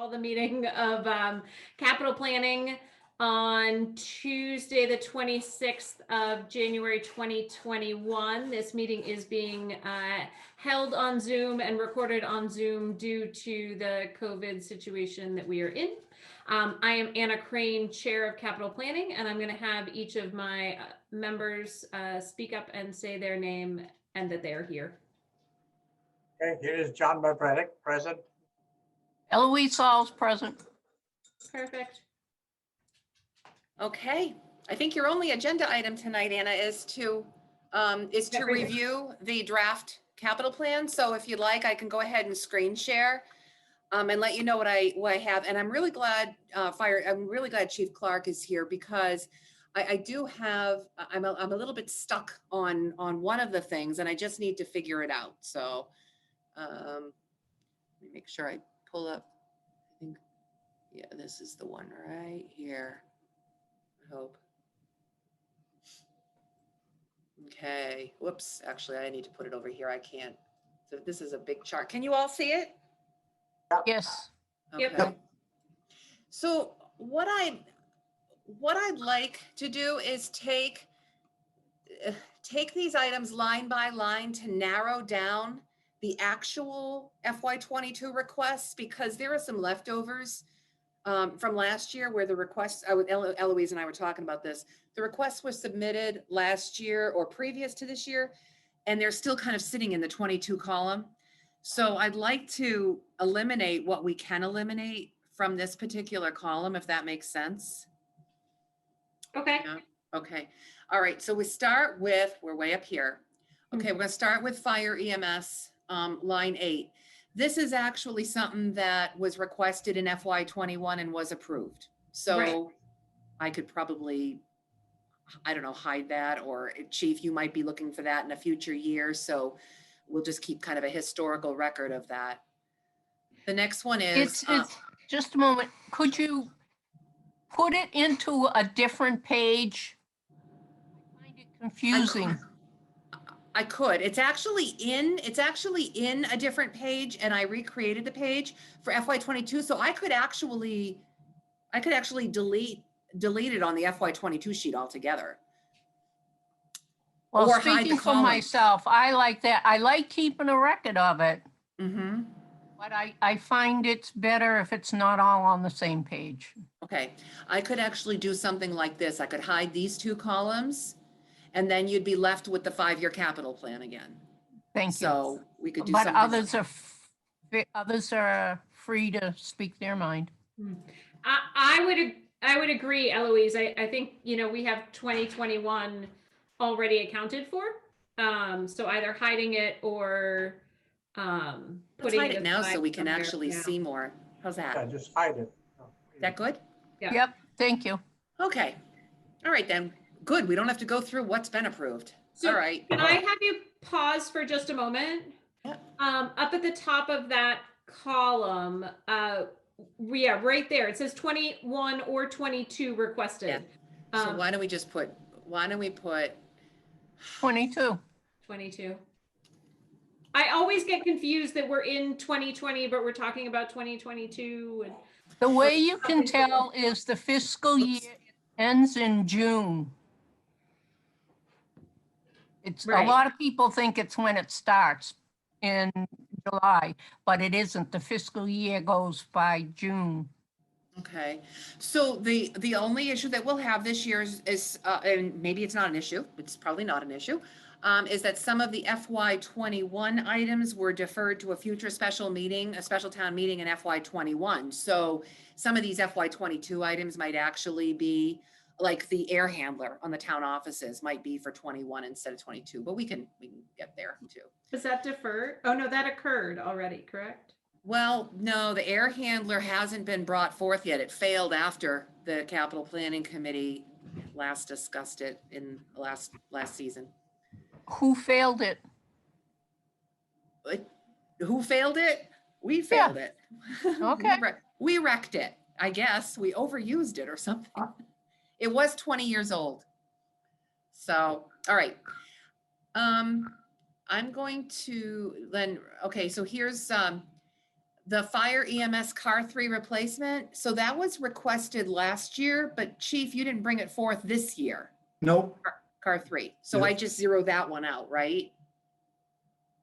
call the meeting of capital planning on Tuesday, the 26th of January, 2021. This meeting is being held on Zoom and recorded on Zoom due to the COVID situation that we are in. I am Anna Crane, Chair of Capital Planning, and I'm going to have each of my members speak up and say their name and that they are here. Okay, here is John Barbredick, present. Eloise Sauls, present. Perfect. Okay, I think your only agenda item tonight, Anna, is to review the draft capital plan. So if you'd like, I can go ahead and screen share and let you know what I have. And I'm really glad I'm really glad Chief Clark is here, because I do have, I'm a little bit stuck on one of the things, and I just need to figure it out. So let me make sure I pull up. I think, yeah, this is the one right here. I hope. Okay, whoops, actually I need to put it over here. I can't. So this is a big chart. Can you all see it? Yes. Okay. Yep. So what I'd like to do is take these items line by line to narrow down the actual FY22 requests, because there are some leftovers from last year where the requests, Eloise and I were talking about this, the requests were submitted last year or previous to this year, and they're still kind of sitting in the 22 column. So I'd like to eliminate what we can eliminate from this particular column, if that makes sense. Okay. Yeah. Okay. All right. So we start with, we're way up here. Okay. We're going to start with fire EMS, line 8. This is actually something that was requested in FY21 and was approved. So right. I could probably, I don't know, hide that, or Chief, you might be looking for that in a future year. So we'll just keep kind of a historical record of that. The next one is. It's just a moment. Could you put it into a different page? I find it confusing. I could. It's actually in a different page, and I recreated the page for FY22. So I could actually delete it on the FY22 sheet altogether. Well, or hide the speaking for column. myself, I like that. I like keeping a record of it. Mm-hmm. But I find it's better if it's not all on the same page. Okay. I could actually do something like this. I could hide these two columns, and then you'd be left with the 5-year capital plan again. Thank you. So we could do but something. others are free to speak their mind. I would agree, Eloise. I think, we have 2021 already accounted for. So either hiding it or Let's putting hide it now so we can somewhere. actually see more. How's that? Yeah, just hide it. Is that good? Yeah. Yep. Thank you. Okay. All right then. Good. We don't have to go through what's been approved. So all right. Can I have you pause for just a moment? Yeah. Up at the top of that column, yeah, right there. It says 21 or 22 requested. Yeah. So why don't we put 22. 22. I always get confused that we're in 2020, but we're talking about 2022. And the way you can tell is the fiscal year ends in June. It's right. A lot of people think it's when it starts in July, but it isn't. The fiscal year goes by June. Okay, so the only issue that we'll have this year is and maybe it's not an issue, it's probably not an issue, is that some of the FY21 items were deferred to a future special meeting, a special town meeting in FY21. So some of these FY22 items might actually be like the air handler on the town offices might be for 21 instead of 22, but we can get there too. Is that deferred? Oh no, that occurred already, correct? Well, no, the air handler hasn't been brought forth yet. It failed after the capital planning committee last discussed it in last season. Who failed it? Who failed it? We failed it. Okay. We wrecked it. I guess we overused it or something. It was 20 years old. So, all right. I'm going to then, okay, so here's The fire EMS car 3 replacement, so that was requested last year, but Chief, you didn't bring it forth this year, Nope. car 3. So I Yep. just zeroed that one out, right?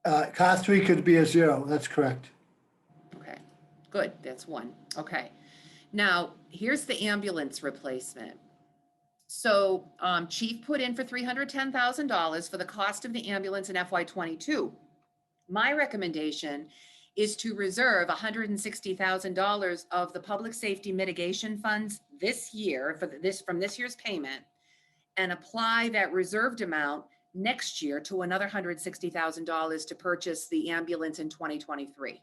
Car 3 could be a 0, that's correct. Okay, good, that's 1. Okay. Now, here's the ambulance replacement. So Chief put in for $310,000 for the cost of the ambulance in FY22. My recommendation is to reserve $160,000 of the public safety mitigation funds this year from this year's payment, and apply that reserved amount next year to another $160,000 to purchase the ambulance in 2023.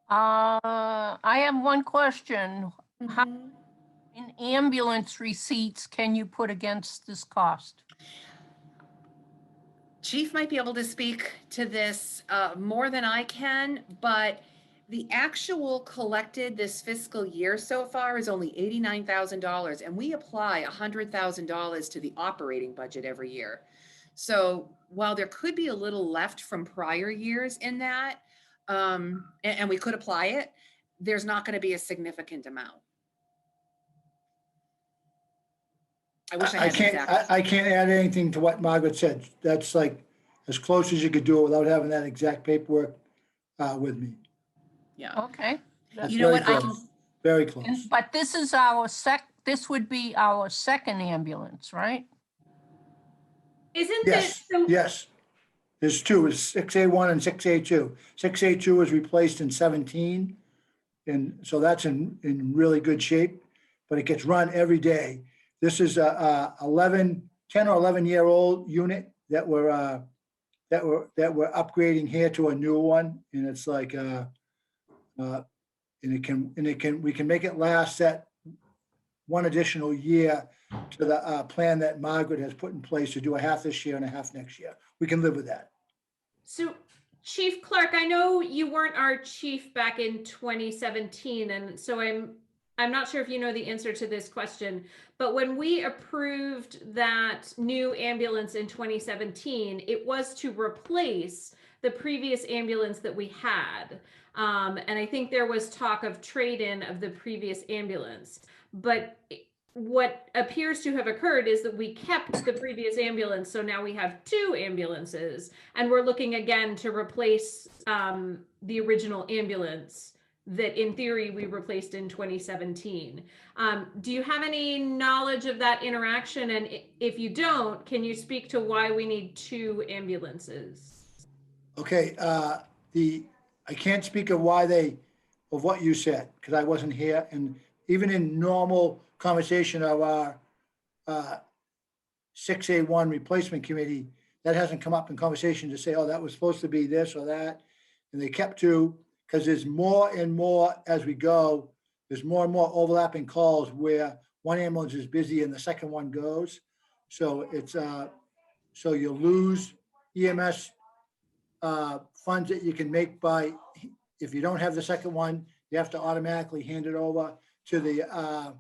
I have one question. How Mhm. in ambulance receipts can you put against this cost? Chief might be able to speak to this more than I can, but the actual collected this fiscal year so far is only $89,000, and we apply $100,000 to the operating budget every year. So while there could be a little left from prior years in that, and we could apply it, there's not going to be a significant amount. I wish I I had the can't, exact. I can't add anything to what Margaret said. That's like as close as you could do it without having that exact paperwork with me. Yeah. Okay. That's You know very what? I close. can. Very And- close. But this is this would be our second ambulance, right? Isn't it? Yes, yes. There's 2, it's 6A1 and 6A2. 6A2 was replaced in 17, and so that's in really good shape, but it gets run every day. This is a 10 or 11-year-old unit that we're upgrading here to a newer one, and it's like we can make it last that one additional year to the plan that Margaret has put in place to do a half this year and a half next year. We can live with that. So, Chief Clark, I know you weren't our chief back in 2017, and so I'm not sure if you know the answer to this question, but when we approved that new ambulance in 2017, it was to replace the previous ambulance that we had. And I think there was talk of trade-in of the previous ambulance. But what appears to have occurred is that we kept the previous ambulance, so now we have 2 ambulances, and we're looking again to replace the original ambulance that in theory we replaced in 2017. Do you have any knowledge of that interaction? And if you don't, can you speak to why we need 2 ambulances? Okay, I can't speak of of what you said, because I wasn't here, and even in normal conversation of our 6A1 replacement committee, that hasn't come up in conversation to say, oh, that was supposed to be this or that, and they kept 2, because there's more and more as we go, there's more and more overlapping calls where one ambulance is busy and the second one goes. So it's, so you lose EMS funds that you can make by, if you don't have the second one, you have to automatically hand it over to the,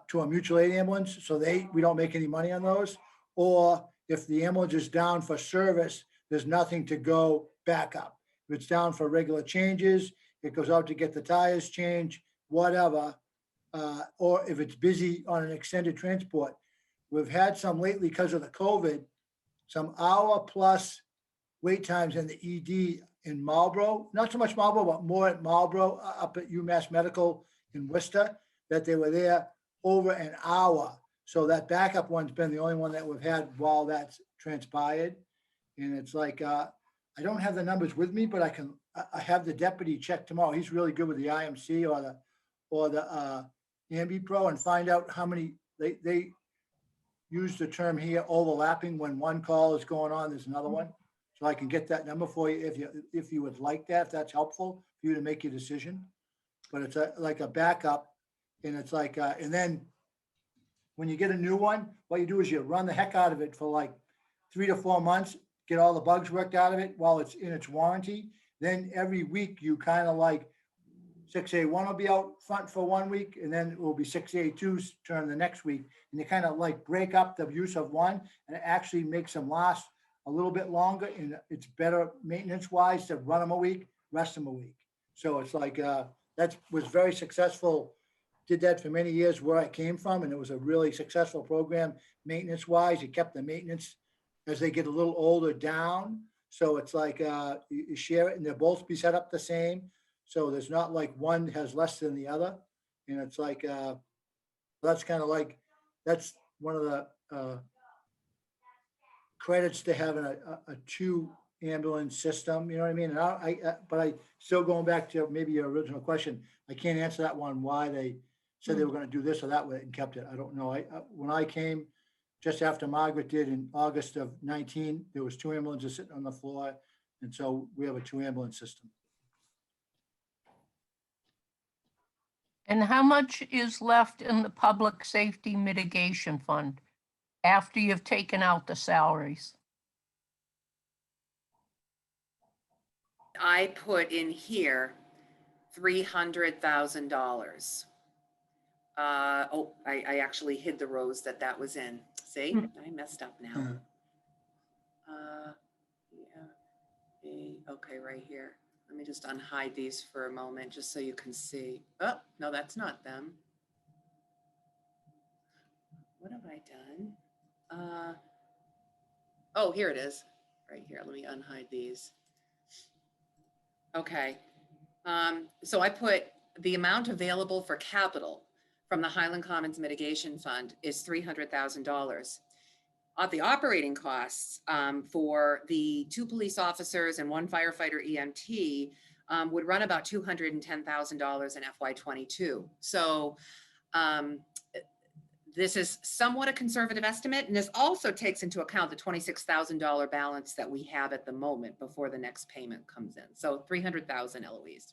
to a mutual aid ambulance. So we don't make any money on those. Or if the ambulance is down for service, there's nothing to go back up. If it's down for regular changes, it goes out to get the tires changed, whatever. Or if it's busy on an extended transport. We've had some lately because of the COVID, some hour-plus wait times in the ED in Marlboro, not so much Marlboro, but more at Marlboro, up at UMass Medical in Worcester, that they were there over an hour. So that backup one's been the only one that we've had while that's transpired. And it's like, I don't have the numbers with me, but I have the deputy check tomorrow. He's really good with the IMC or the AmbiPro, and find out how many, they use the term here, overlapping. When one call is going on, there's another one. So I can get that number for you if you would like that, if that's helpful for you to make your decision. But it's like a backup, and it's like, and then when you get a new one, what you do is you run the heck out of it for like 3 to 4 months, get all the bugs worked out of it while it's in its warranty. Then every week you kind of like 6A1 will be out front for 1 week, and then it will be 6A2's turn the next week. And you kind of like break up the use of one, and it actually makes them last a little bit longer and it's better maintenance wise to run them a week, rest them a week. So it's like, that was very successful. Did that for many years where I came from, and it was a really successful program, maintenance wise. You kept the maintenance as they get a little older down. So it's like, you share it and they'll both be set up the same. So there's not like one has less than the other. And it's like, that's kind of like, that's one of the credits to having a two ambulance system, you know what I mean? And but I still going back to maybe your original question, I can't answer that one, why they said they were gonna do this or that way and kept it. I don't know. When I came, just after Margaret did in August of 19, there was 2 ambulances sitting on the floor. And so we have a 2 ambulance system. And how much is left in the public safety mitigation fund after you've taken out the salaries? I put in here $300,000. I actually hid the rows that was in. See, I messed up now. Okay, right here. Let me just unhide these for a moment, just so you can see. Oh, no, that's not them. What have I done? Oh, here it is, right here. Let me unhide these. Okay, so I put the amount available for capital from the Highland Commons Mitigation Fund is $300,000. The operating costs for the 2 police officers and 1 firefighter EMT would run about $210,000 in FY22. So this is somewhat a conservative estimate, and this also takes into account the $26,000 balance that we have at the moment before the next payment comes in. So 300,000, Eloise.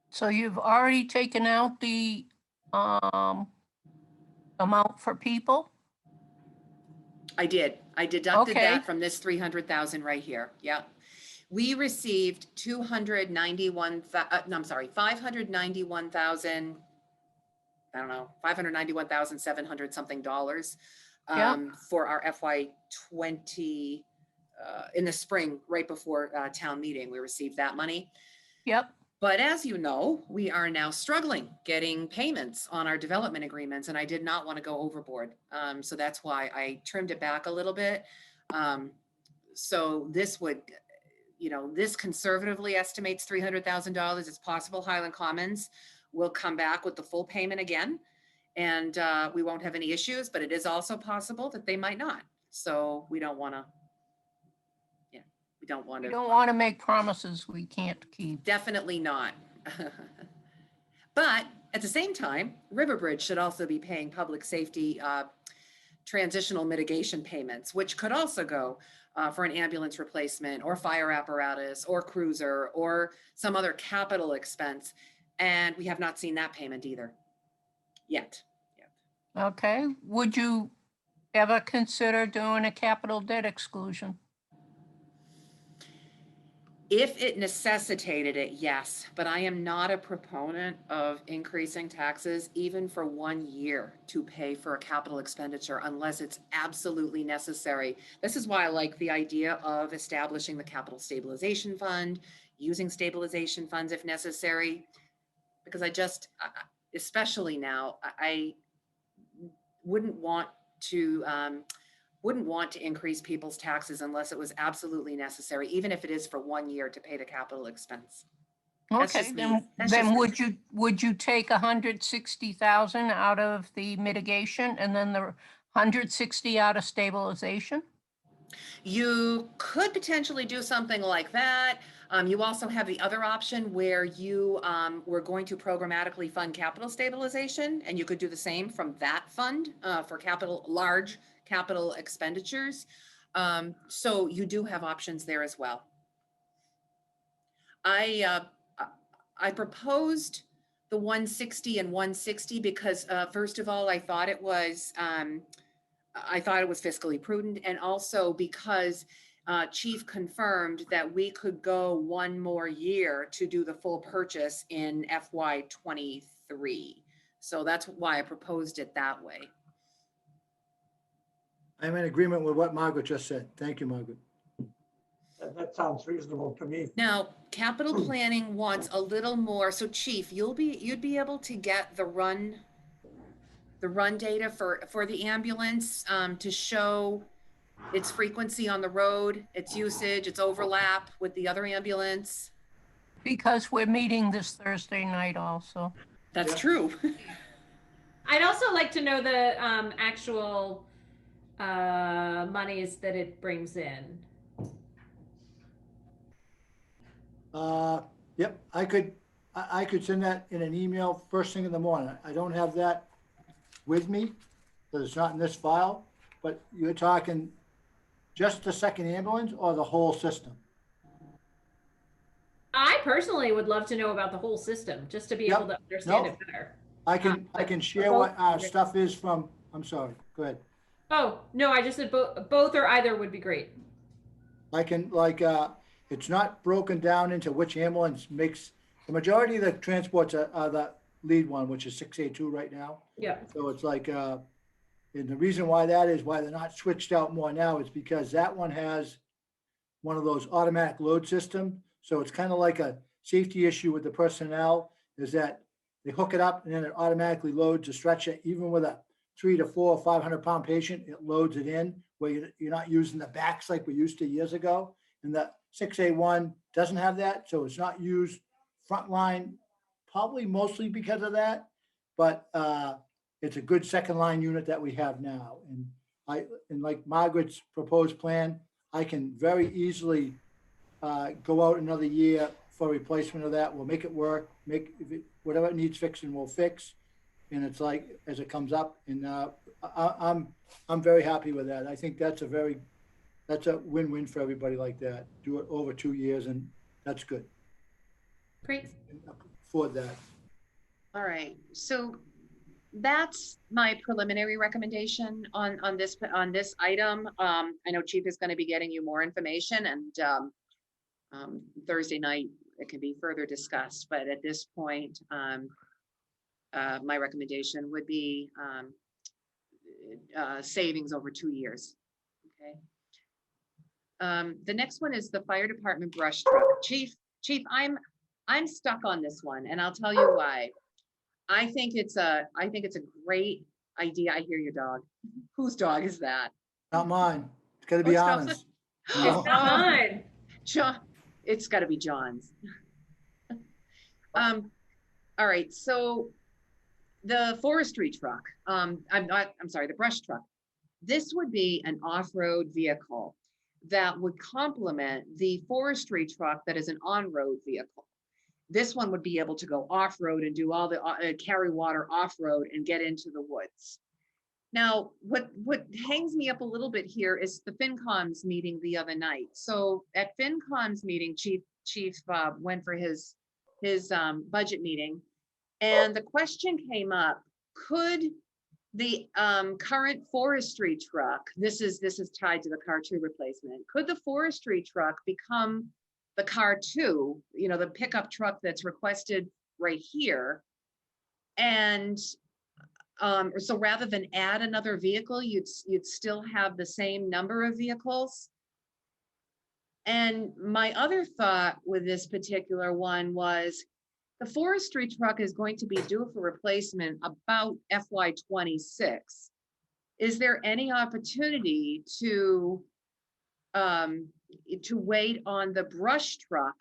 So you've already taken out the amount for people? I did. I deducted Okay. that from this 300,000 right here. Yep. We received 591,000, I don't know, 591,700 something dollars for our FY20 in the spring, right before town meeting, we received that money. Yep. But as you know, we are now struggling getting payments on our development agreements, and I did not want to go overboard. So that's why I trimmed it back a little bit. So this would, this conservatively estimates $300,000. It's possible Highland Commons will come back with the full payment again, and we won't have any issues, but it is also possible that they might not. So we don't want to, we don't want to make promises we can't keep. Definitely not. But at the same time, Riverbridge should also be paying public safety transitional mitigation payments, which could also go for an ambulance replacement or fire apparatus or cruiser or some other capital expense. And we have not seen that payment either yet. Okay. Would you ever consider doing a capital debt exclusion? If it necessitated it, yes, but I am not a proponent of increasing taxes even for 1 year to pay for a capital expenditure unless it's absolutely necessary. This is why I like the idea of establishing the capital stabilization fund, using stabilization funds if necessary, because I just, especially now, I wouldn't want to increase people's taxes unless it was absolutely necessary, even if it is for 1 year to pay the capital expense. That's Okay, just me. That's just then me. would you take 160,000 out of the mitigation and then the 160 out of stabilization? You could potentially do something like that. You also have the other option where you were going to programmatically fund capital stabilization, and you could do the same from that fund for large capital expenditures. So you do have options there as well. I proposed the 160 and 160 because first of all, I thought it was fiscally prudent, and also because Chief confirmed that we could go 1 more year to do the full purchase in FY23. So that's why I proposed it that way. I'm in agreement with what Margaret just said. Thank you, Margaret. That sounds reasonable to me. Now, capital planning wants a little more, so Chief, you'd be able to get the run data for the ambulance, to show its frequency on the road, its usage, its overlap with the other ambulance. Because we're meeting this Thursday night also. That's Yeah. true. I'd also like to know the actual monies that it brings in. Yep, I could send that in an email first thing in the morning. I don't have that with me, because it's not in this file, but you're talking just the second ambulance or the whole system? I personally would love to know about the whole system, just to be Yep. able to understand Nope. it better. I can share what our stuff is from, I'm sorry, go ahead. Oh, no, I just said both or either would be great. I can, it's not broken down into which ambulance makes, the majority of the transports are the lead one, which is 682 right now. Yeah. So it's and the reason why that is, why they're not switched out more now is because that one has one of those automatic load system. So it's kind of like a safety issue with the personnel, is that they hook it up and then it automatically loads a stretcher, even with a 300 to 400 or 500 pound patient, it loads it in where you're not using the backs like we used to years ago. And the 6A1 doesn't have that, so it's not used frontline, probably mostly because of that. But it's a good second line unit that we have now. And like Margaret's proposed plan, I can very easily go out another year for replacement of that. We'll make it work, whatever it needs fixing, we'll fix. And it's as it comes up, and I'm very happy with that. I think that's a win-win for everybody like that. Do it over 2 years, and that's good. Great. For that. All right, so that's my preliminary recommendation on this item. I know Chief is going to be getting you more information, and Thursday night it can be further discussed. But at this point, my recommendation would be savings over 2 years. Okay. The next one is the fire department brush truck. Chief, I'm stuck on this one, and I'll tell you why. I think it's a great idea. I hear your dog. Whose dog is that? Not mine. It's got to be it's not- honest. It's No. not mine. John, it's got to be John's. All right. So the forestry truck, I'm sorry, the brush truck. This would be an off-road vehicle that would complement the forestry truck that is an on-road vehicle. This one would be able to go off-road and do all the carry water off-road and get into the woods. Now, what hangs me up a little bit here is the FinCom's meeting the other night. So at FinCom's meeting, Chief went for his budget meeting, and the question came up: could the current forestry truck, this is tied to the car 2 replacement, could the forestry truck become the car 2, the pickup truck that's requested right here? And so rather than add another vehicle, you'd still have the same number of vehicles. And my other thought with this particular one was, the forestry truck is going to be due for replacement about FY26. Is there any opportunity to wait on the brush truck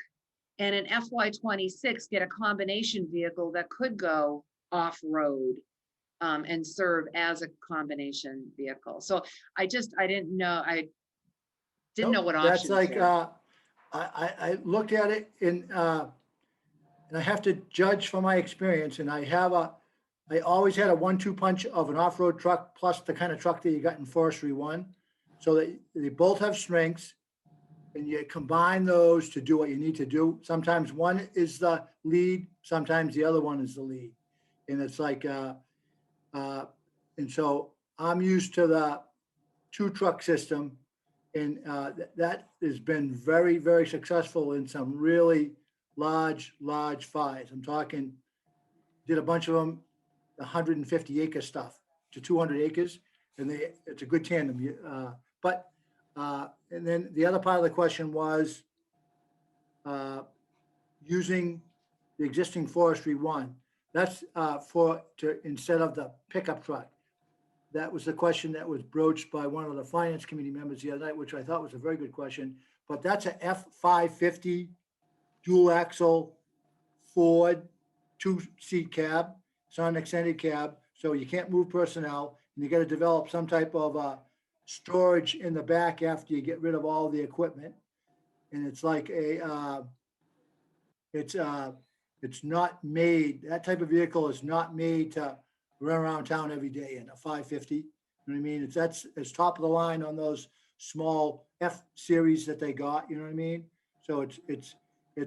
and in FY26 get a combination vehicle that could go off-road and serve as a combination vehicle? So I didn't know. I didn't know what options. That's I looked at it and I have to judge from my experience, and I always had a 1-2 punch of an off-road truck plus the kind of truck that you got in Forestry 1. So they both have strengths, and you combine those to do what you need to do. Sometimes one is the lead, sometimes the other one is the lead. And it's and so I'm used to the 2-truck system, and that has been very, very successful in some really large fires. I'm talking, did a bunch of them, 150 acre stuff to 200 acres. and it's a good tandem. But, and then the other part of the question was using the existing forestry one. That's instead of the pickup truck. That was the question that was broached by one of the finance committee members the other night, which I thought was a very good question. But that's a F550 dual axle Ford 2-seat cab. It's not an extended cab, so you can't move personnel, and you got to develop some type of storage in the back after you get rid of all the equipment. And it's like it's not made, that type of vehicle is not made to run around town every day in a 550. You know what I mean? It's top of the line on those small F series that they got, you know what I mean? So it's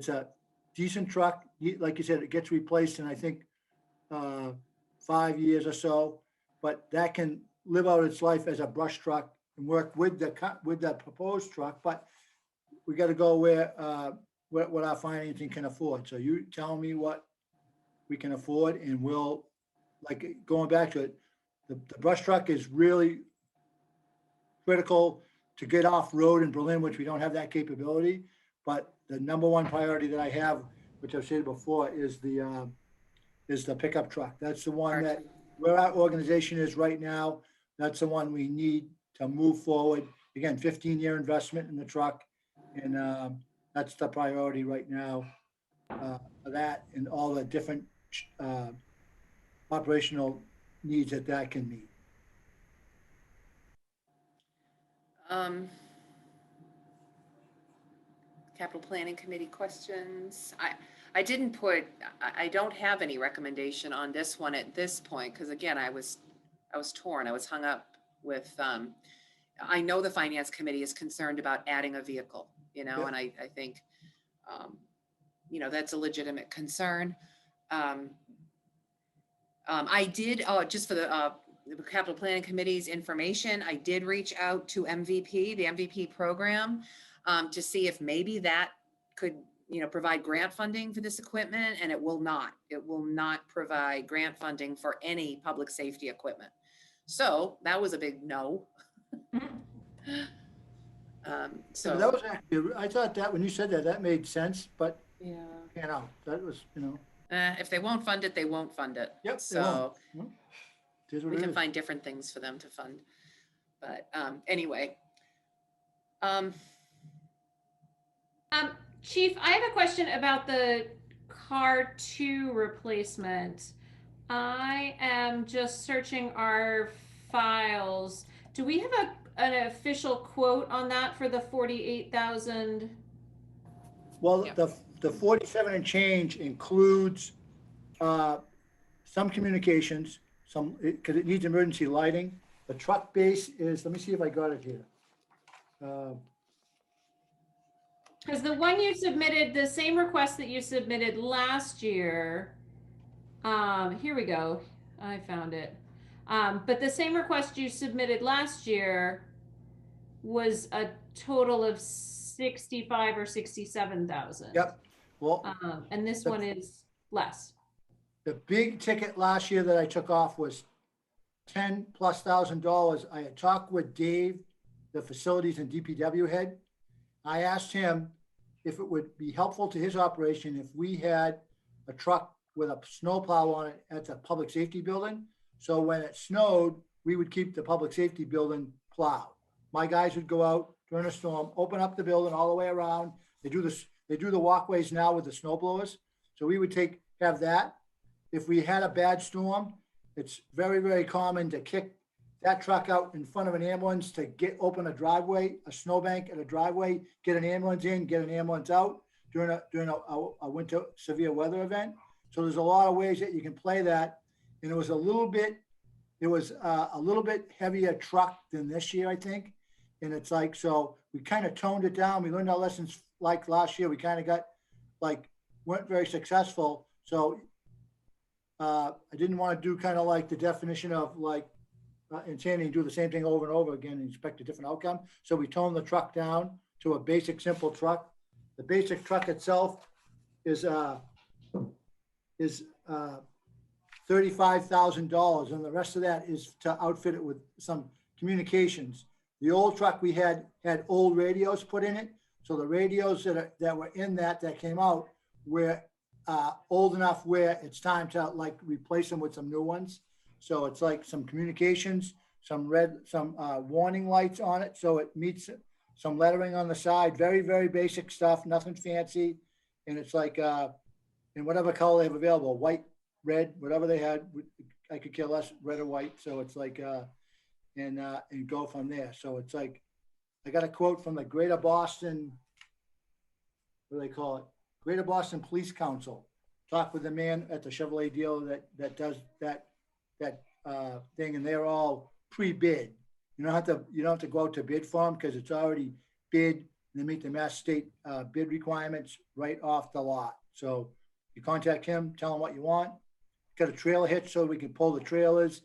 a decent truck. Like you said, it gets replaced in, I think, 5 years or so, but that can live out its life as a brush truck and work with the proposed truck. But we got to go where what our financing can afford. So you tell me what we can afford, and we'll, like, going back to it, the brush truck is really critical to get off road in Berlin, which we don't have that capability. But the number one priority that I have, which I've said before, is the pickup truck. That's the one that, where our organization is right now, that's the one we need to move forward. Again, 15-year investment in the truck, and that's the priority right now for that and all the different operational needs that can meet. Capital Planning Committee questions. I didn't put, I don't have any recommendation on this one at this point, because again, I was torn. I was hung up with, I know the Finance Committee is concerned about adding a vehicle, you know, Yep. and I think, you know, that's a legitimate concern. I did, just for the Capital Planning Committee's information, I did reach out to MVP, the MVP program, to see if maybe that could, you know, provide grant funding for this equipment, and it will not. It will not provide grant funding for any public safety equipment. So that was a big no. So that was actually, I thought that when you said that, that made sense, but yeah, you know, that was, you know. if they won't fund it, they won't fund it. Yep. So It is what we it can is. find different things for them to fund. But anyway. Chief, I have a question about the car 2 replacement. I am just searching our files. Do we have an official quote on that for the 48,000? Well, Yep. the 47 and change includes some communications, because it needs emergency lighting. The truck base is, let me see if I got it here. Because the one you submitted, the same request that you submitted last year, here we go. I found it. But the same request you submitted last year was a total of 65 or 67,000. Yep. Well, And this one is less. the big ticket last year that I took off was $10,000+. I had talked with Dave, the facilities and DPW head. I asked him if it would be helpful to his operation if we had a truck with a snowplow on it at the public safety building. So when it snowed, we would keep the public safety building plowed. My guys would go out during a storm, open up the building all the way around. They do the walkways now with the snow blowers. So we would have that. If we had a bad storm, it's very, very common to kick that truck out in front of an ambulance to open a driveway, a snowbank at a driveway, get an ambulance in, get an ambulance out during a winter severe weather event. So there's a lot of ways that you can play that. And it was a little bit heavier truck than this year, I think. And it's like, so we kind of toned it down. We learned our lessons like last year. We kind of weren't very successful. So I didn't want to do kind of like the definition of insanity and do the same thing over and over again and expect a different outcome. So we toned the truck down to a basic, simple truck. The basic truck itself is $35,000, and the rest of that is to outfit it with some communications. The old truck we had old radios put in it. So the radios that were in that came out were old enough where it's time to like replace them with some new ones. So it's like some communications, some warning lights on it. So it meets some lettering on the side, very, very basic stuff, nothing fancy. And it's like, in whatever color they have available, white, red, whatever they had, I could care less, red or white. So it's like, and go from there. So it's like, I got a quote from the Greater Boston, what do they call it? Greater Boston Police Council. Talked with the man at the Chevrolet dealer that does that thing, and they're all pre-bid. You don't have to go out to bid for them because it's already bid, and they meet the Mass State bid requirements right off the lot. So you contact him, tell him what you want. Got a trailer hitch so we can pull the trailers,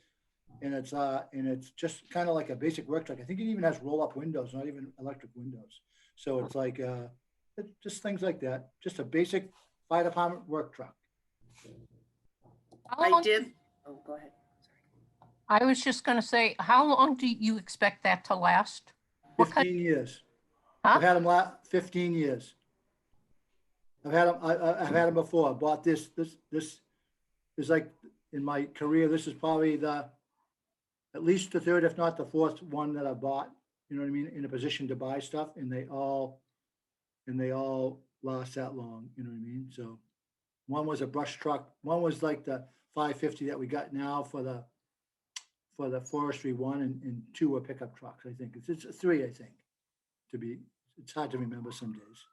and it's just kind of like a basic work truck. I think it even has roll-up windows, not even electric windows. So it's like it's just things like that. Just a basic fire department work truck. How I long- did, oh, go ahead. I was just gonna say, how long do you expect that to last? What kind- 15 years. Huh? I've had them 15 years. I've had them. I've had them before. I bought this. This is like in my career. This is probably at least the third, if not the fourth one that I bought. You know what I mean? In a position to buy stuff, and they all last that long. You know what I mean? So one was a brush truck. One was like the 550 that we got now for the forestry one, and two were pickup trucks. I think it's three. I think it's hard to remember some days.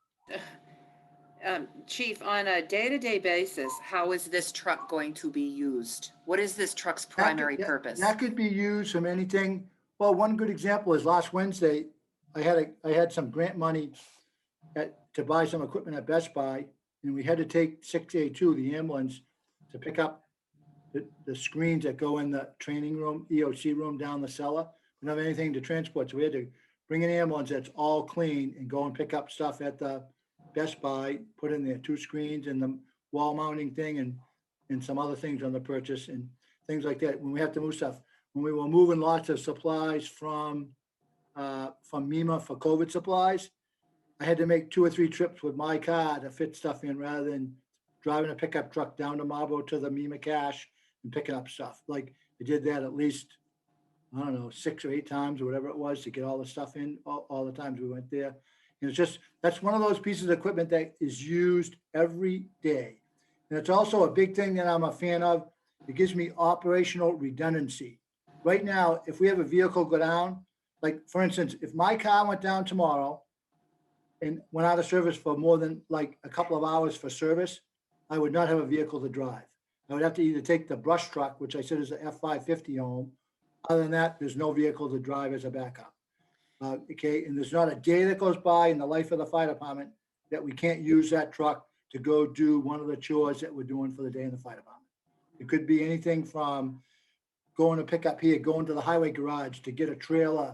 Chief, on a day-to-day basis, how is this truck going to be used? What is this truck's primary purpose? That could be used from anything. Well, one good example is last Wednesday, I had some grant money to buy some equipment at Best Buy, and we had to take 6A2, the ambulance, to pick up the screens that go in the training room, EOC room down the cellar. We don't have anything to transport, so we had to bring an ambulance that's all clean and go and pick up stuff at the Best Buy, put in there 2 screens and the wall mounting thing and some other things on the purchase and things like that. When we have to move stuff, when we were moving lots of supplies from MEMA for COVID supplies, I had to make 2 or 3 trips with my car to fit stuff in rather than driving a pickup truck down to Marlboro to the MEMA cache and picking up stuff. Like I did that at least, I don't know, 6 or 8 times or whatever it was to get all the stuff in all the times we went there. And it's just, that's one of those pieces of equipment that is used every day. And it's also a big thing that I'm a fan of. It gives me operational redundancy. Right now, if we have a vehicle go down, like for instance, if my car went down tomorrow and went out of service for more than like a couple of hours for service, I would not have a vehicle to drive. I would have to either take the brush truck, which I said is a F550 home. Other than that, there's no vehicle to drive as a backup. Okay, and there's not a day that goes by in the life of the fire department that we can't use that truck to go do one of the chores that we're doing for the day in the fire department. It could be anything from going to pick up here, going to the highway garage to get a trailer,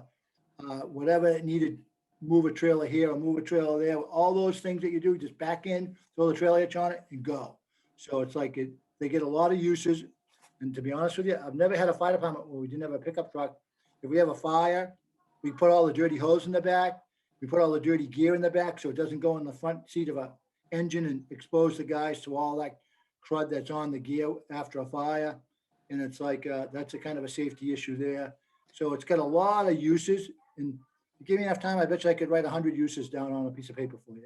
whatever it needed, move a trailer here or move a trailer there. All those things that you do, just back in, throw the trailer hitch on it and go. So it's like they get a lot of uses. And to be honest with you, I've never had a fire department where we didn't have a pickup truck. If we have a fire, we put all the dirty hose in the back. We put all the dirty gear in the back so it doesn't go in the front seat of a engine and expose the guys to all that crud that's on the gear after a fire. And it's like, that's a kind of a safety issue there. So it's got a lot of uses. And if you give me enough time, I bet you I could write 100 uses down on a piece of paper for you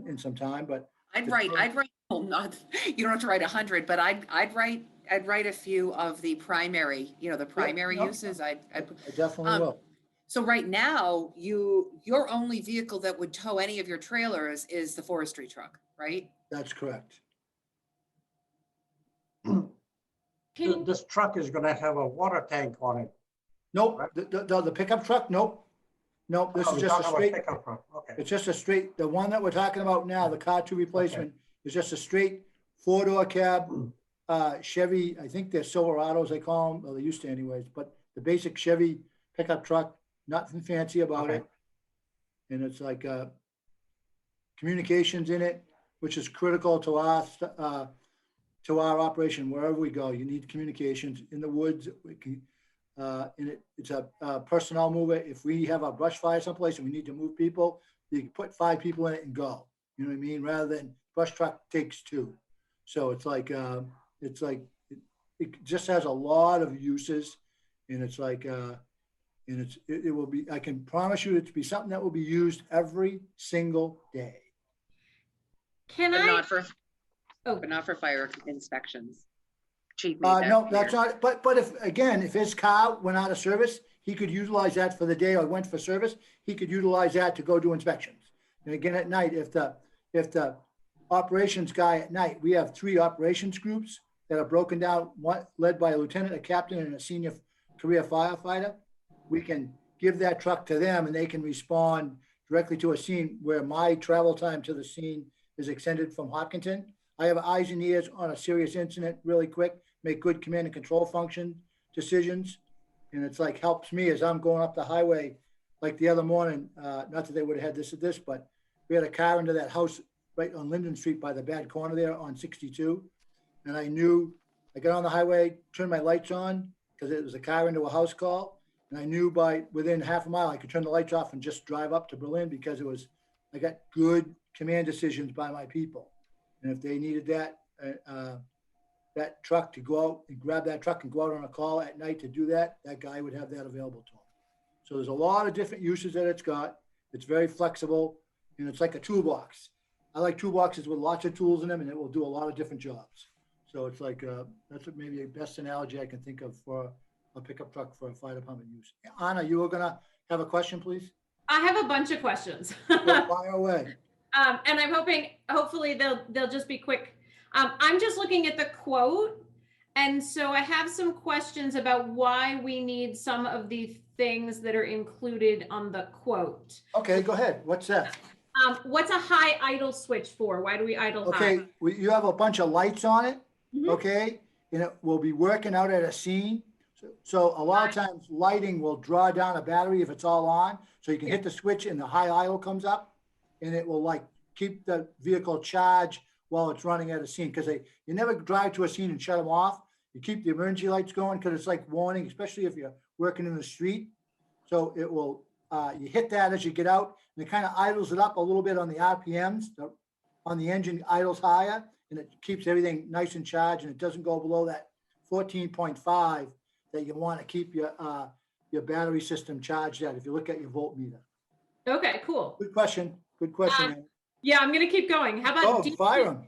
in some time, but. I'd write, well, not, you don't have to write 100, but I'd write a few of the primary, the primary no, uses. I definitely will. So right now, your only vehicle that would tow any of your trailers is the forestry truck, right? That's correct. This truck is gonna have a water tank on it. Nope, Right. the pickup truck, nope. Nope, this Oh, is you're just a talking about straight, pickup truck. Okay. it's just a straight, the one that we're talking about now, the car 2 replacement is just a straight 4-door cab Chevy. I think they're Silverados, they call them, well, they used to anyways, but the basic Chevy pickup truck, nothing fancy about Okay. it. And it's like communications in it, which is critical to our operation wherever we go. You need communications in the woods. And it's a personnel mover. If we have a brush fire someplace and we need to move people, you can put 5 people in it and go. You know what I mean? Rather than brush truck takes 2. So it's like it just has a lot of uses, and it's like and it will be. I can promise you, it to be something that will be used every single day. Can But I? not for, Oh. but not for fire inspections. Chief made that No, that's clear. not. But if his car went out of service, he could utilize that for the day or went for service. He could utilize that to go do inspections. And again, at night, if the operations guy at night, we have 3 operations groups that are broken down, one led by a lieutenant, a captain, and a senior career firefighter. We can give that truck to them and they can respond directly to a scene where my travel time to the scene is extended from Hopkinton. I have eyes and ears on a serious incident really quick, make good command and control function decisions. And it's like helps me as I'm going up the highway, like the other morning, not that they would have had this, but we had a car into that house right on Linden Street by the bad corner there on 62. And I knew, I got on the highway, turned my lights on because it was a car into a house call. And I knew by within half a mile, I could turn the lights off and just drive up to Berlin because I got good command decisions by my people. And if they needed that truck to go out and grab that truck and go out on a call at night to do that, that guy would have that available to him. So there's a lot of different uses that it's got. It's very flexible and it's like a toolbox. I like toolboxes with lots of tools in them and it will do a lot of different jobs. So it's like, that's maybe the best analogy I can think of for a pickup truck for a fire department use. Anna, you were gonna have a question, please? I have a bunch of questions. Well, fire away. And I'm hopefully they'll just be quick. I'm just looking at the quote. And so I have some questions about why we need some of the things that are included on the quote. Okay, go ahead. What's that? What's a high idle switch for? Why do we idle high? Okay, you have a bunch of lights on it, Mhm. okay? And it will be working out at a scene. So a lot of times lighting will draw down a battery if it's all on. So you can hit the switch and the high idle comes up and it will like keep the vehicle charged while it's running at a scene. Because you never drive to a scene and shut them off. You keep the emergency lights going because it's like warning, especially if you're working in the street. So it will, you hit that as you get out and it kind of idles it up a little bit on the RPMs. On the engine idles higher and it keeps everything nice and charged and it doesn't go below that 14.5 that you want to keep your battery system charged at if you look at your voltmeter. Okay, cool. Good question. Good question. Ann. Yeah, I'm gonna keep going. How about Oh, fire them.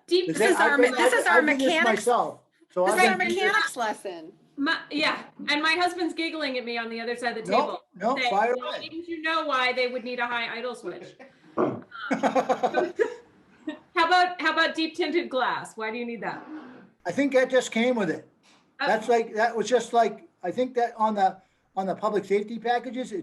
deep? This is our mechanics. Myself. So This is I've our been- mechanics lesson. Yeah, and my husband's giggling at me on the other side of the No, table. no, saying, fire "Why away. didn't you know why they would need a high idle switch? How about deep tinted glass? Why do you need that? I think that just came with it. Oh. That's like, that was just like, I think that on the public safety packages,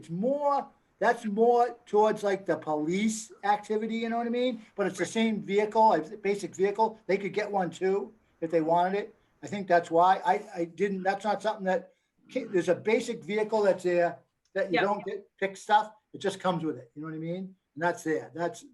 that's more towards like the police activity, you know what I mean? But it's the same vehicle, a basic vehicle. They could get one too if they wanted it. I think that's why I didn't, that's not something that, there's a basic vehicle that's there that you Yeah. don't get pick stuff. It just comes with it. You know what I mean? And that's there.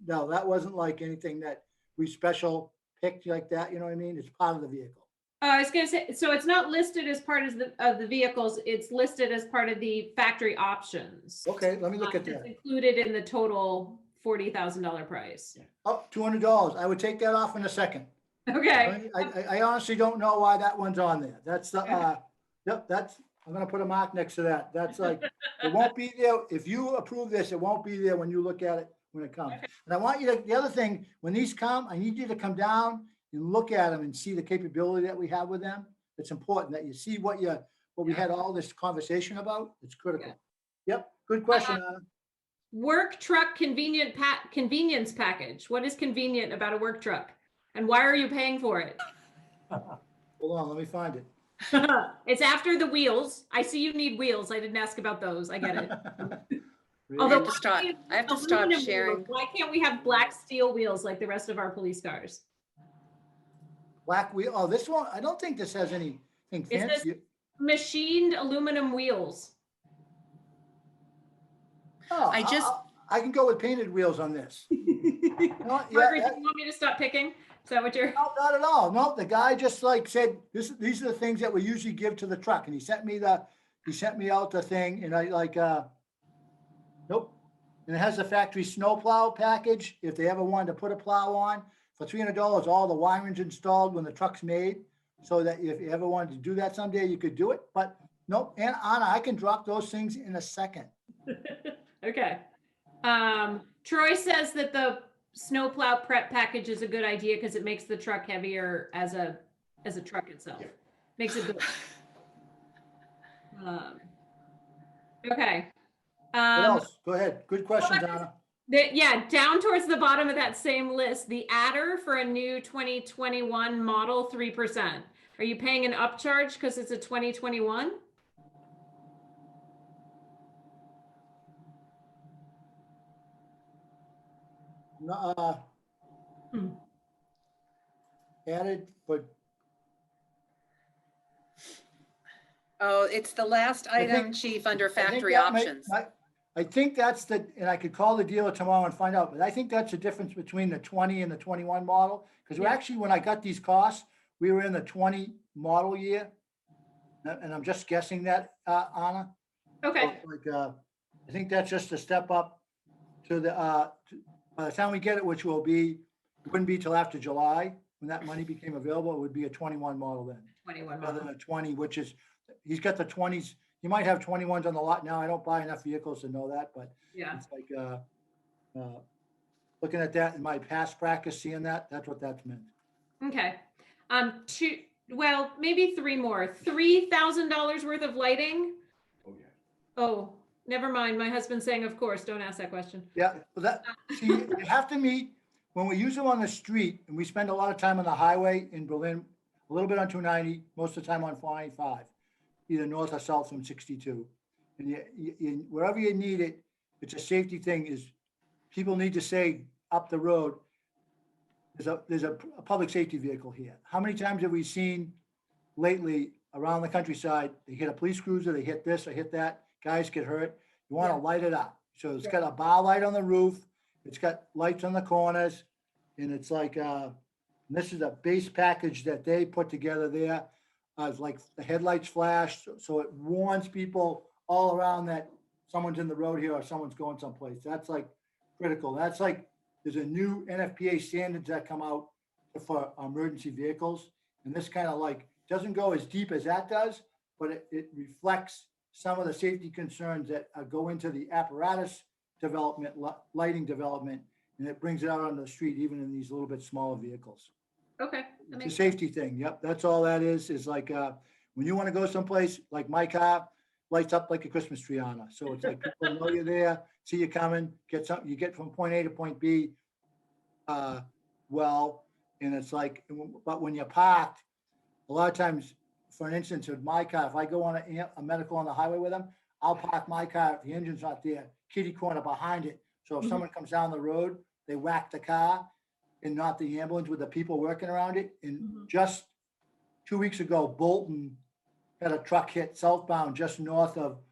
No, that wasn't like anything that we special picked like that. You know what I mean? It's part of the vehicle. I was gonna say, so it's not listed as part of the vehicles. It's listed as part of the factory options. Okay, let me look at It's that. included in the total $40,000 price. Oh, $200. I would take that off in a second. Okay. I honestly don't know why that one's on there. That's the, yep, I'm gonna put a mark next to that. That's like, it won't be there. If you approve this, it won't be there when you look at it when it comes. And I want you to, the other thing, when these come, I need you to come down and look at them and see the capability that we have with them. It's important that you see what we had all this conversation about. It's critical. Yep, good question, Anna. Work truck convenience package. What is convenient about a work truck? And why are you paying for it? Hold on, let me find it. It's after the wheels. I see you need wheels. I didn't ask about those. I get it. Really? Although I have to stop aluminum sharing. wheels, why can't we have black steel wheels like the rest of our police cars? Black wheel, oh, this one, I don't think this has anything It says fancy. machined aluminum wheels. Oh, I can go with painted wheels on this. No, yeah, Margaret, do you want me to stop picking? Is that what you're? no, not at all. No, the guy just like said, these are the things that we usually give to the truck. And he sent me the he sent me out the thing and I like, nope. And it has the factory snowplow package. If they ever wanted to put a plow on for $300, all the wiring's installed when the truck's made. So that if you ever wanted to do that someday, you could do it. But nope, and Anna, I can drop those things in a second. Okay. Troy says that the snowplow prep package is a good idea because it makes the truck heavier as a truck itself. Makes it good. Okay. What else? Go ahead. Good questions, Anna. Yeah, down towards the bottom of that same list, the adder for a new 2021 model 3%. Are you paying an upcharge because it's a 2021? No, added, but Oh, it's the last I think- item, chief, under I think factory that options. I think that's the, and I could call the dealer tomorrow and find out, but I think that's the difference between the 20 and the 21 model. Because we're Yeah. actually, when I got these costs, we were in the 20 model year. And I'm just guessing that, Anna. So Okay. it's like, I think that's just a step up to the, by the time we get it, which will be, it wouldn't be till after July, when that money became available, it would be a 21 model then. 21 Rather model. than a 20, which is, he's got the 20s. He might have 21s on the lot now. I don't buy enough vehicles to know that, but Yeah. it's like, looking at that in my past practice, seeing that, that's what that's meant. Okay. Well, maybe three more. $3,000 worth of lighting. Oh, yeah. Oh, never mind. My husband's saying, of course, don't ask that question. Yeah, well, that, see, you have to meet, when we use them on the street, and we spend a lot of time on the highway in Berlin, a little bit on 290, most of the time on 495, either north or south from 62. And wherever you need it, it's a safety thing, is people need to say up the road, there's a public safety vehicle here. How many times have we seen lately around the countryside, they hit a police cruiser, they hit this or hit that, guys get hurt. You want to Yeah. light it up. So it's got a bar light on the roof, it's got lights on the corners, and it's like, this is a base package that they put together there. It's like the headlights flash, so it warns people all around that someone's in the road here or someone's going someplace. That's like critical. That's like, there's a new NFPA standards that come out for emergency vehicles. And this kind of like, doesn't go as deep as that does, but it reflects some of the safety concerns that go into the apparatus development, lighting development, and it brings it out on the street, even in these little bit smaller vehicles. Okay. That It's a makes safety thing. Yep, that's all that is like, when you want to go someplace, like my car lights up like a Christmas tree on us. So it's like people know you're there, see you coming, get something, you get from point A to point B. Well, and it's like, but when you're parked, a lot of times, for instance, with my car, if I go on a medical on the highway with them, I'll park my car, if the engine's not there, kitty corner behind it. So if Mhm. someone comes down the road, they whack the car and not the ambulance with the people working around it. And Mhm. just 2 weeks ago, Bolton had a truck hit southbound just north of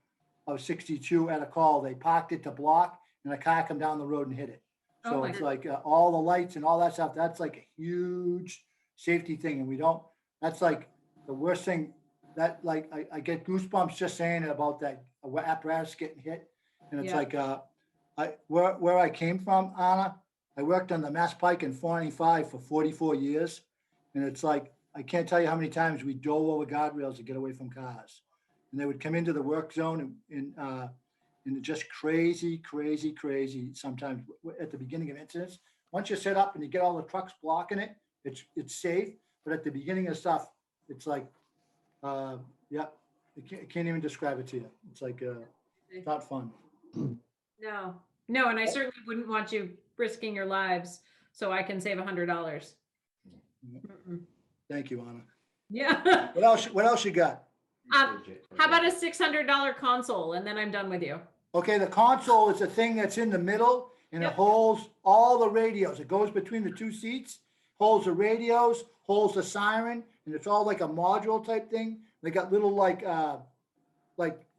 62 at a call. They parked it to block and a car come down the road and hit it. Oh So my it's like all the lights and all that stuff, that's like a huge safety thing. And we don't, that's like the worst thing that like, I get goosebumps just saying about that apparatus getting hit. And it's Yeah. like, where I came from, Anna, I worked on the Mass Pike in 495 for 44 years. And it's like, I can't tell you how many times we dove over guardrails to get away from cars. And they would come into the work zone and it's just crazy, crazy, crazy sometimes at the beginning of incidents. Once you set up and you get all the trucks blocking it, it's safe. But at the beginning of stuff, it's like, yeah, I can't even describe it to you. It's like, it's not fun. No, and I certainly wouldn't want you risking your lives so I can save $100. Thank you, Anna. Yeah. What else you got? How about a $600 console and then I'm done with you? Okay, the console is a thing that's in the middle and it Yep. holds all the radios. It goes between the two seats, holds the radios, holds the siren, and it's all like a module type thing. They got little like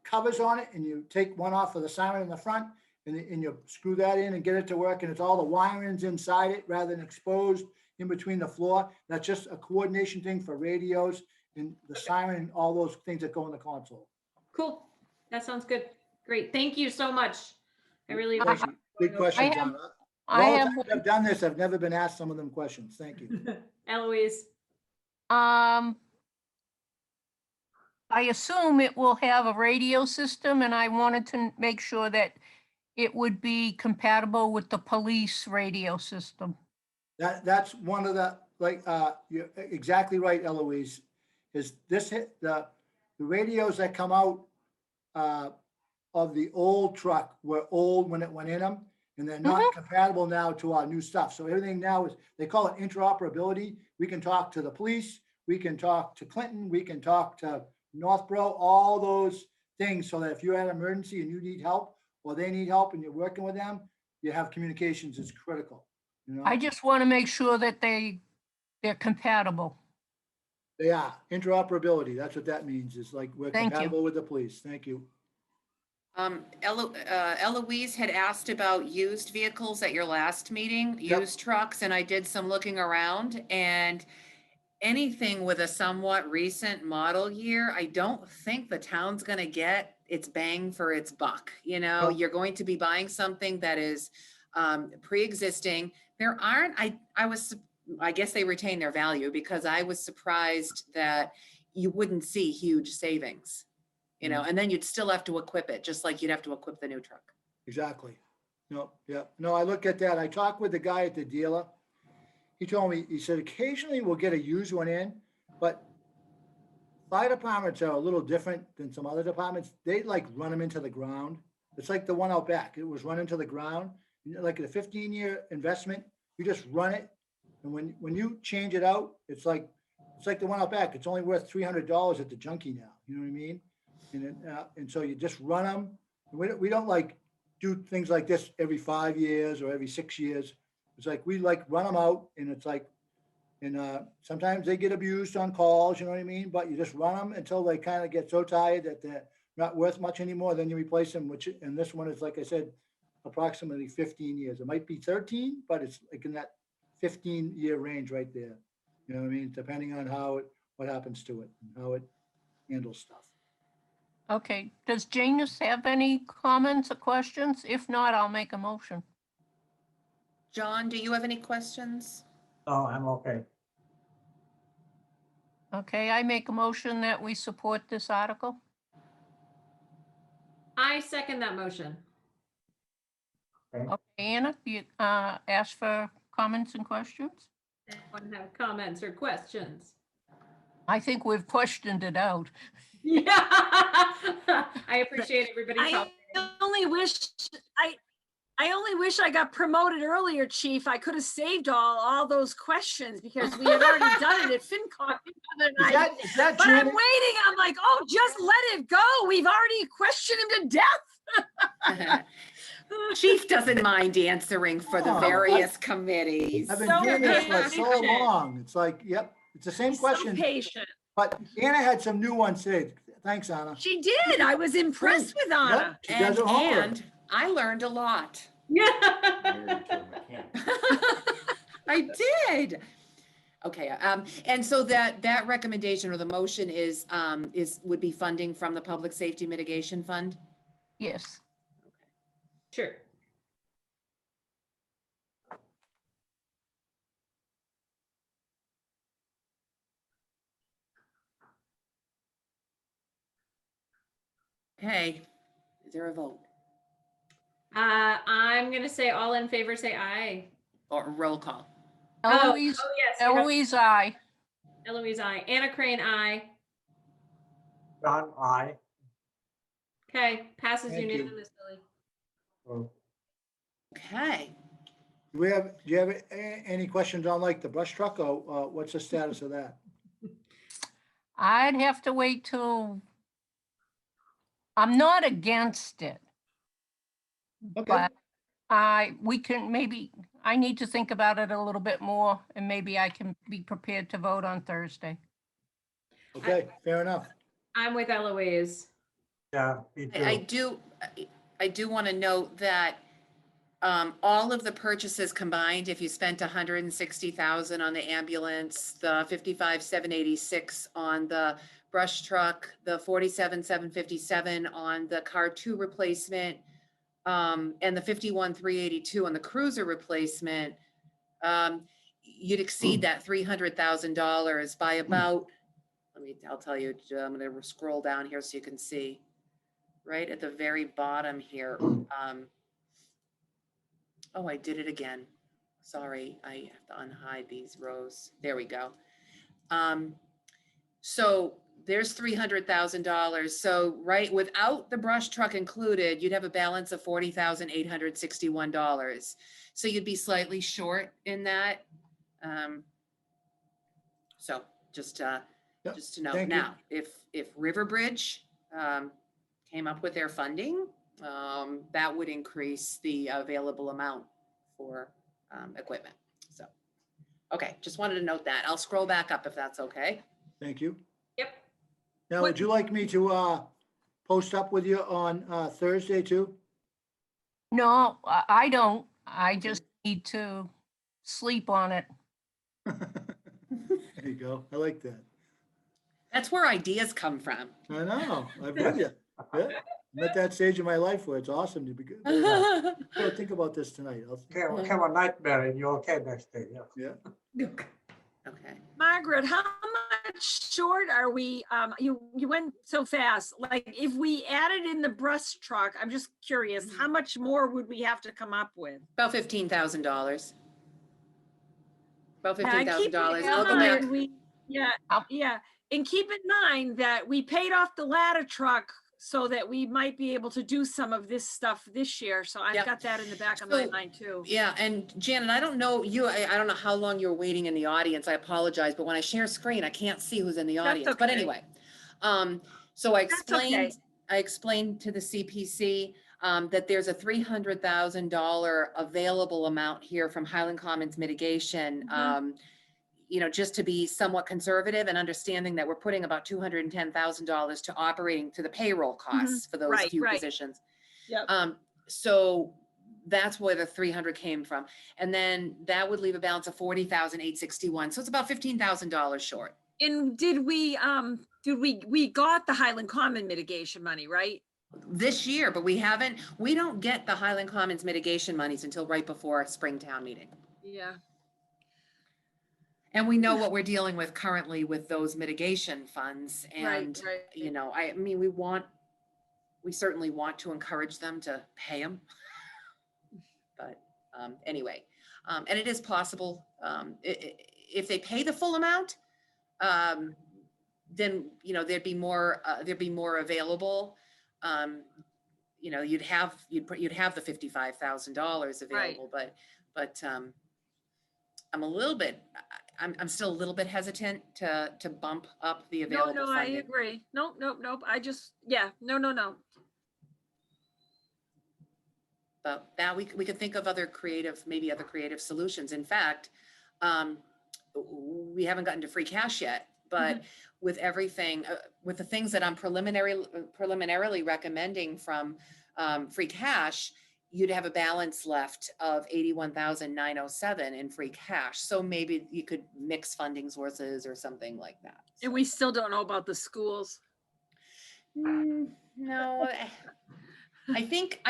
covers on it, and you take one off for the siren in the front, and you screw that in and get it to work, and it's all the wirings inside it rather than exposed in between the floor. That's just a coordination thing for radios and the siren and all those things that go in the console. Cool. That sounds good. Great. Thank you so much. I really Thank appreciate you. Good questions, have- Anna. Of I all the have, times I've done this, I've never been asked some of them questions. Thank you. it. Eloise. I assume it will have a radio system, and I wanted to make sure that it would be compatible with the police radio system. That's one of the, like, you're exactly right, Eloise, is this, the radios that come out of the old truck were old when it went in them, and they're not compatible now to our new stuff. So everything now is, they call it interoperability. We can talk to the police, we can talk to Clinton, we can talk to Northborough, all those things, so that if you're at an emergency and you need help, or they need help and you're working with them, you have communications is critical, you know? I just want to make sure that they're compatible. They are, interoperability, that's what that means, is like we're Thank you. compatible with the police. Thank you. Eloise had asked about used vehicles at your last meeting, Yep. used trucks, and I did some looking around, and anything with a somewhat recent model year, I don't think the town's gonna get its bang for its buck. You know, Nope. you're going to be buying something that is pre-existing. There aren't, I guess they retain their value, because I was surprised that you wouldn't see huge savings. You know, and then you'd still have to equip it, just like you'd have to equip the new truck. Exactly. No, yeah, no, I look at that. I talked with the guy at the dealer. He told me, he said, occasionally we'll get a used one in, but fire departments are a little different than some other departments. They like run them into the ground. It's like the one out back. It was run into the ground. You know, like a 15-year investment, you just run it. And when you change it out, it's like the one out back. It's only worth $300 at the junkie now. You know what I mean? And so you just run them. We don't like do things like this every 5 years or every 6 years. It's like, we like run them out, and it's like, and sometimes they get abused on calls, you know what I mean? But you just run them until they kind of get so tired that they're not worth much anymore. Then you replace them, and this one is, like I said, approximately 15 years. It might be 13, but it's like in that 15-year range right there. You know what I mean? Depending on what happens to it and how it handles stuff. Okay, does Janus have any comments or questions? If not, I'll make a motion. John, do you have any questions? No, I'm okay. Okay, I make a motion that we support this article. I second that motion. Okay, Anna, you ask for comments and questions? Anyone have comments or questions? I think we've questioned it out. Yeah. I appreciate everybody's help. I only wish I got promoted earlier, Chief. I could have saved all those questions, because we had already done it at FinCon the other night. Is that But I'm Janet? waiting. I'm like, oh, just let it go. We've already questioned him to death. Chief doesn't mind answering for the Oh, various committees. I've been So doing this for so patient. long. It's like, yep, it's the same He's so question. patient. But Anna had some new ones today. Thanks, Anna. She did. I was impressed with Anna. Yep, she does her homework. And I learned a lot. Yeah. I did. Okay, and so that recommendation or the motion would be funding from the Public Safety Mitigation Fund? Yes. Sure. Okay, is there a vote I'm gonna say all in favor, say aye. or roll call? Eloise, Oh, yes. you have- Eloise, aye. Eloise, aye. Anna Crane, aye. John, I. Okay, passes Thank you. unanimously. Okay, Do you have any questions on like the brush truck, or what's the status of that? I'd have to wait till, I'm not against it, Okay, but I need to think about it a little bit more, and maybe I can be prepared to vote on Thursday. okay, fair enough. I'm with Eloise. Yeah, me I too. do want to note that all of the purchases combined, if you spent 160,000 on the ambulance, the 55,786 on the brush truck, the 47,757 on the car 2 replacement, and the 51,382 on the cruiser replacement, you'd exceed that $300,000 by about, I'll tell you, I'm gonna scroll down here so you can see. Right at the very bottom here. Oh, I did it again. Sorry, I have to unhide these rows. There we go. So there's $300,000. So right, without the brush truck included, you'd have a balance of $40,861. So you'd be slightly short in that. So just to know. thank you. Now, if Riverbridge came up with their funding, that would increase the available amount for equipment. So, okay, just wanted to note that. I'll scroll back up if that's okay. Thank you. Yep. Now, What- would you like me to post up with you on Thursday too? No, I don't. I just need to sleep on it. There you go. I like that. That's where ideas come from. I know. I'm with you. Yeah. I'm at that stage of my life where it's awesome to be good. I'll think about this tonight. Have a nightmare and you're okay next day, yeah. Yeah. Okay. Margaret, how much short are we? You went so fast. Like if we added in the brush truck, I'm just curious, how much more would we have to come up with? About $15,000. About Now, and keep $15,000. in I'll go mind, back. Yeah, and keep in mind that we paid off the ladder truck so that we might be able to do some of this stuff this year. So I've Yep. got that in the back of my So- mind too. Yeah, and Janet, I don't know you, I don't know how long you're waiting in the audience. I apologize, but when I share screen, I can't see who's in the That's audience. But okay. anyway, so I That's okay. explained to the CPC that there's a $300,000 available amount here from Highland Commons Mitigation. Mhm. You know, just to be somewhat conservative and understanding that we're putting about $210,000 to operating to the payroll costs for those Right, few right. positions. Yep. So that's where the 300 came from. And then that would leave a balance of 40,861. So it's about $15,000 short. And we got the Highland Common mitigation money, right? This year, but we don't get the Highland Commons mitigation monies until right before Springtown meeting. Yeah. And we know what we're dealing with currently with those mitigation funds. And, right. you know, I mean, we certainly want to encourage them to pay them. But anyway, and it is possible, if they pay the full amount, then, you know, there'd be more available. You know, you'd have the $55,000 available, but I'm a little bit, I'm still a little bit hesitant to bump up the No, available I funding. agree. Nope. I just, no. But that we could think of maybe other creative solutions. In fact, we haven't gotten to free cash yet, but with everything, with the things that I'm preliminarily recommending from free cash, you'd have a balance left of 81,907 in free cash. So maybe you could mix funding sources or something like that. And we still don't know about the schools. No, I think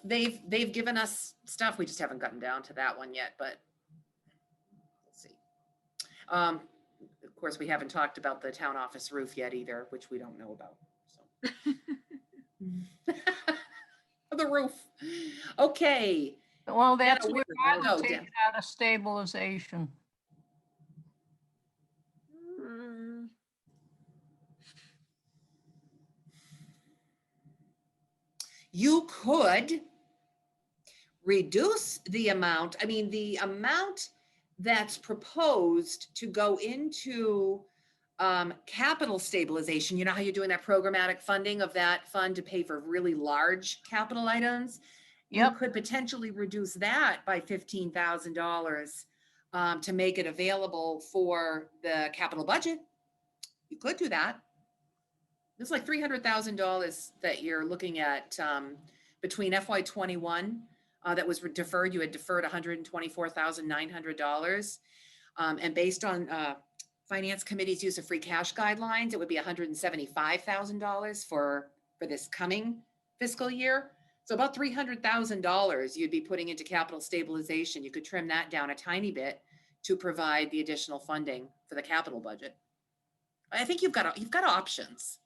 they've given us stuff. We just haven't gotten down to that one yet, but let's see. Of course, we haven't talked about the town office roof yet either, which we don't know about. So. The roof. Okay. Well, that's Yeah, where we- I no, would take Dan. it out of stabilization. Mm, You could reduce the amount, the amount that's proposed to go into capital stabilization. You know how you're doing that programmatic funding of that fund to pay for really large capital items? You Yep. could potentially reduce that by $15,000 to make it available for the capital budget. You could do that. There's like $300,000 that you're looking at between FY21 that was deferred. You had deferred $124,900. And based on Finance Committee's use of free cash guidelines, it would be $175,000 for this coming fiscal year. So about $300,000 you'd be putting into capital stabilization. You could trim that down a tiny bit to provide the additional funding for the capital budget. I think you've got options.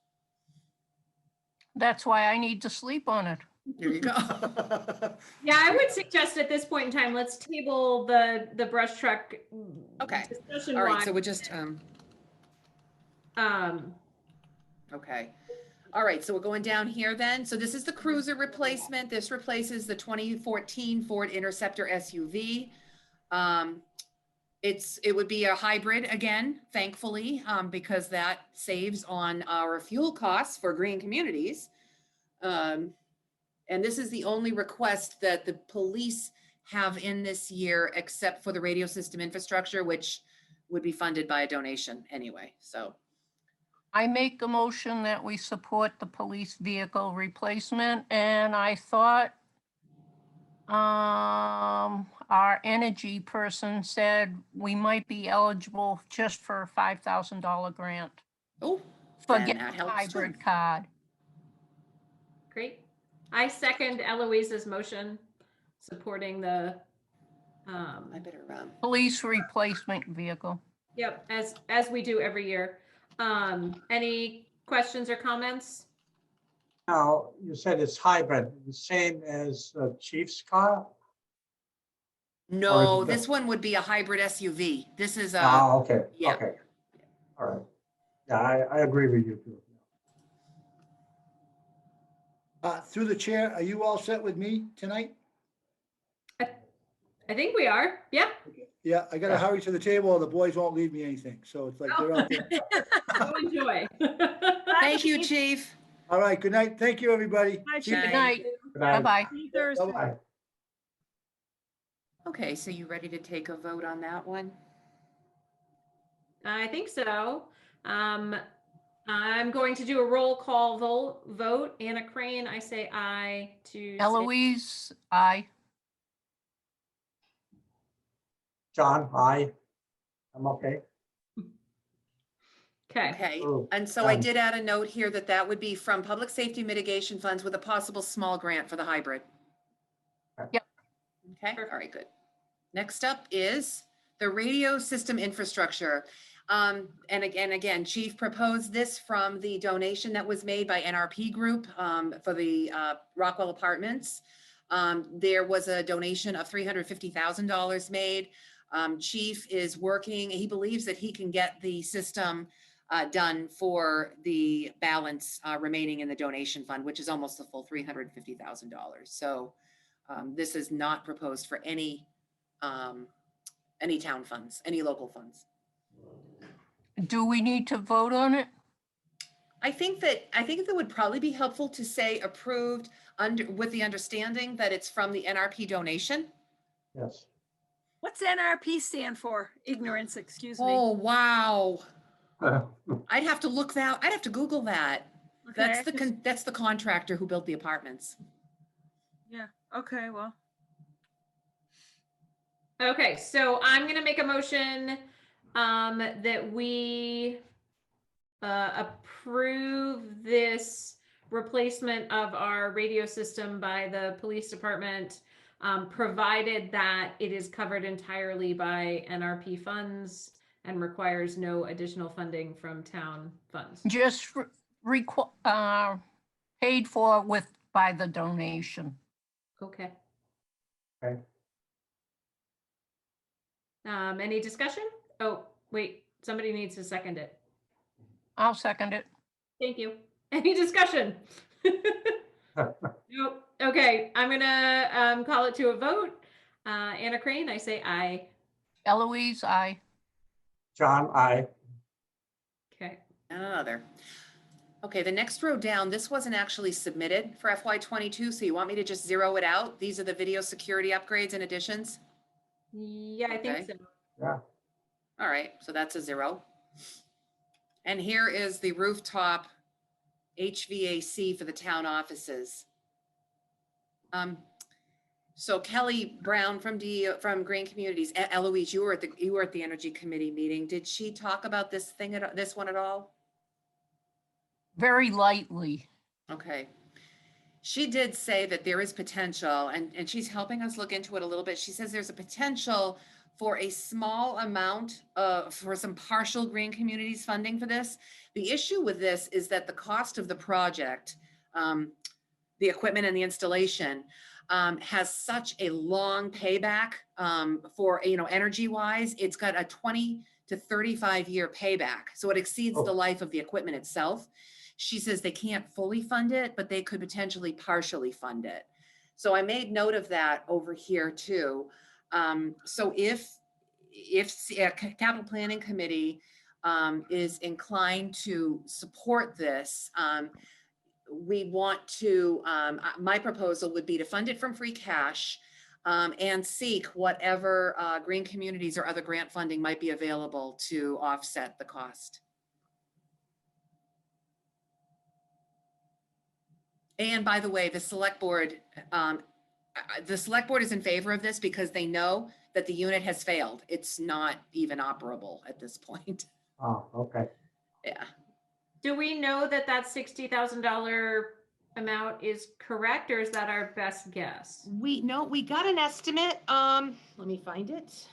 That's why I need to sleep on it. There you go. Yeah, I would suggest at this point in time, let's table the brush truck. Okay. Discussion All right, wise. so we're just, Um, okay. All right, so we're going down here then. So this is the cruiser replacement. This replaces the 2014 Ford Interceptor SUV. It would be a hybrid again, thankfully, because that saves on our fuel costs for green communities. And this is the only request that the police have in this year, except for the radio system infrastructure, which would be funded by a donation anyway, so. I make a motion that we support the police vehicle replacement, and I thought our energy person said we might be eligible just for a $5,000 grant Oh, for then getting that a helps too. hybrid card. great. I second Eloise's motion supporting the, I better, Police replacement vehicle. yep, as we do every year. Any questions or comments? Now, you said it's hybrid, the same as Chief's car? no, Or is it this one would be a hybrid SUV. This is a, Ah, okay, yeah. okay. All right. Yeah, I agree with you too. Through the chair, are you all set with me tonight? I think we are. Yeah. Yeah, I gotta Yeah. hurry to the table or the boys won't leave me anything. So it's like they're out there. Go enjoy. Thank you, Chief. All right, good night. Thank you, everybody. Night, See you- Chief. Good night. Good night. Bye-bye. See you Thursday. Bye-bye. Okay, so you ready to take a vote on that one? I think so. I'm going to do a roll call vote. Anna Crane, I say aye to. Eloise, aye. John, aye. I'm okay. Okay. Okay, Oh, and so I done. did add a note here that that would be from public safety mitigation funds with a possible small grant for the hybrid. Yep. Okay, all right, good. Next up is the radio system infrastructure. And again, Chief proposed this from the donation that was made by NRP Group for the Rockwell Apartments. There was a donation of $350,000 made. Chief is working, he believes that he can get the system done for the balance remaining in the donation fund, which is almost the full $350,000. So this is not proposed for any town funds, any local funds. Do we need to vote on it? I think that would probably be helpful to say approved with the understanding that it's from the NRP donation. Yes. What's NRP stand for? Ignorance, excuse me. Oh, wow. I'd have to look that, I'd have to Google that. Okay, That's the contractor who built the apartments. yeah, okay, well, Okay, so I'm gonna make a motion that we approve this replacement of our radio system by the police department, provided that it is covered entirely by NRP funds and requires no additional funding from town funds. Just paid for by the donation. Okay. Okay. Any discussion? Oh, wait, somebody needs to second it. I'll second it. Thank you. Any discussion? Nope. Okay, I'm gonna call it to a vote. Anna Crane, I say aye. Eloise, aye. John, aye. Okay. Another. Okay, the next row down, this wasn't actually submitted for FY22, so you want me to just zero it out? These are the video security upgrades and additions? Yeah, I think Okay. so. Yeah. All right, so that's a zero. And here is the rooftop HVAC for the town offices. So Kelly Brown from from Green Communities, Eloise, you were at the Energy Committee meeting. Did she talk about this one at all? Very lightly. Okay. She did say that there is potential, and she's helping us look into it a little bit. She says there's a potential for a small amount for some partial Green Communities funding for this. The issue with this is that the cost of the project, the equipment and the installation, has such a long payback for, energy wise. It's got a 20 to 35 year payback. So it exceeds the life of the equipment itself. She says they can't fully fund it, but they could potentially partially fund it. So I made note of that over here too. So if Capital Planning Committee is inclined to support this, we want to, my proposal would be to fund it from free cash and seek whatever Green Communities or other grant funding might be available to offset the cost. And by the way, the select board is in favor of this because they know that the unit has failed. It's not even operable at this point. Oh, okay. Yeah. Do we know that that $60,000 amount is correct, or is that our best guess? We got an estimate. Let me find it.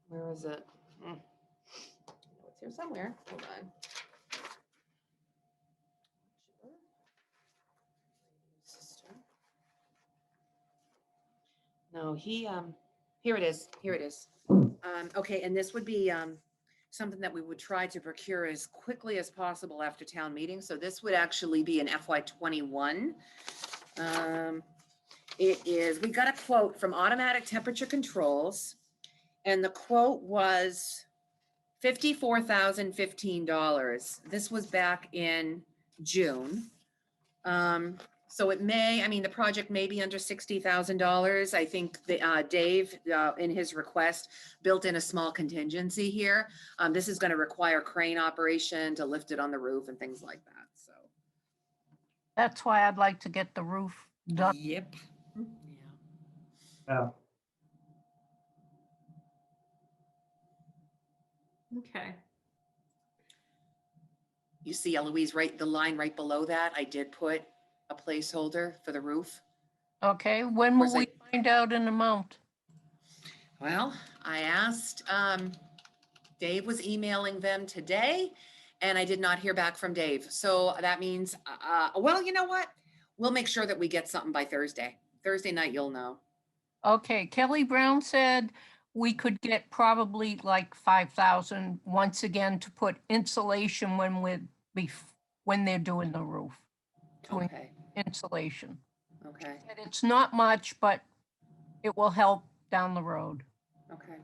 Where is it? It's here somewhere. Hold on. No, here it is. Here it is. Okay, and this would be something that we would try to procure as quickly as possible after town meeting. So this would actually be an FY21. We got a quote from Automatic Temperature Controls, and the quote was $54,015. This was back in June. So it may, the project may be under $60,000. I think Dave, in his request, built in a small contingency here. This is going to require crane operation to lift it on the roof and things like that, so. That's why I'd like to get the roof done. Yep. Yeah. Yeah. Okay. You see, Eloise, the line right below that, I did put a placeholder for the roof. Okay, when will we find out an amount? Well, I asked, Dave was emailing them today, and I did not hear back from Dave. So that means, well, you know what? We'll make sure that we get something by Thursday. Thursday night, you'll know. Okay, Kelly Brown said we could get probably like 5,000 once again to put insulation when they're doing the roof. Okay, Insulation. okay, And it's not much, but it will help down the road. okay.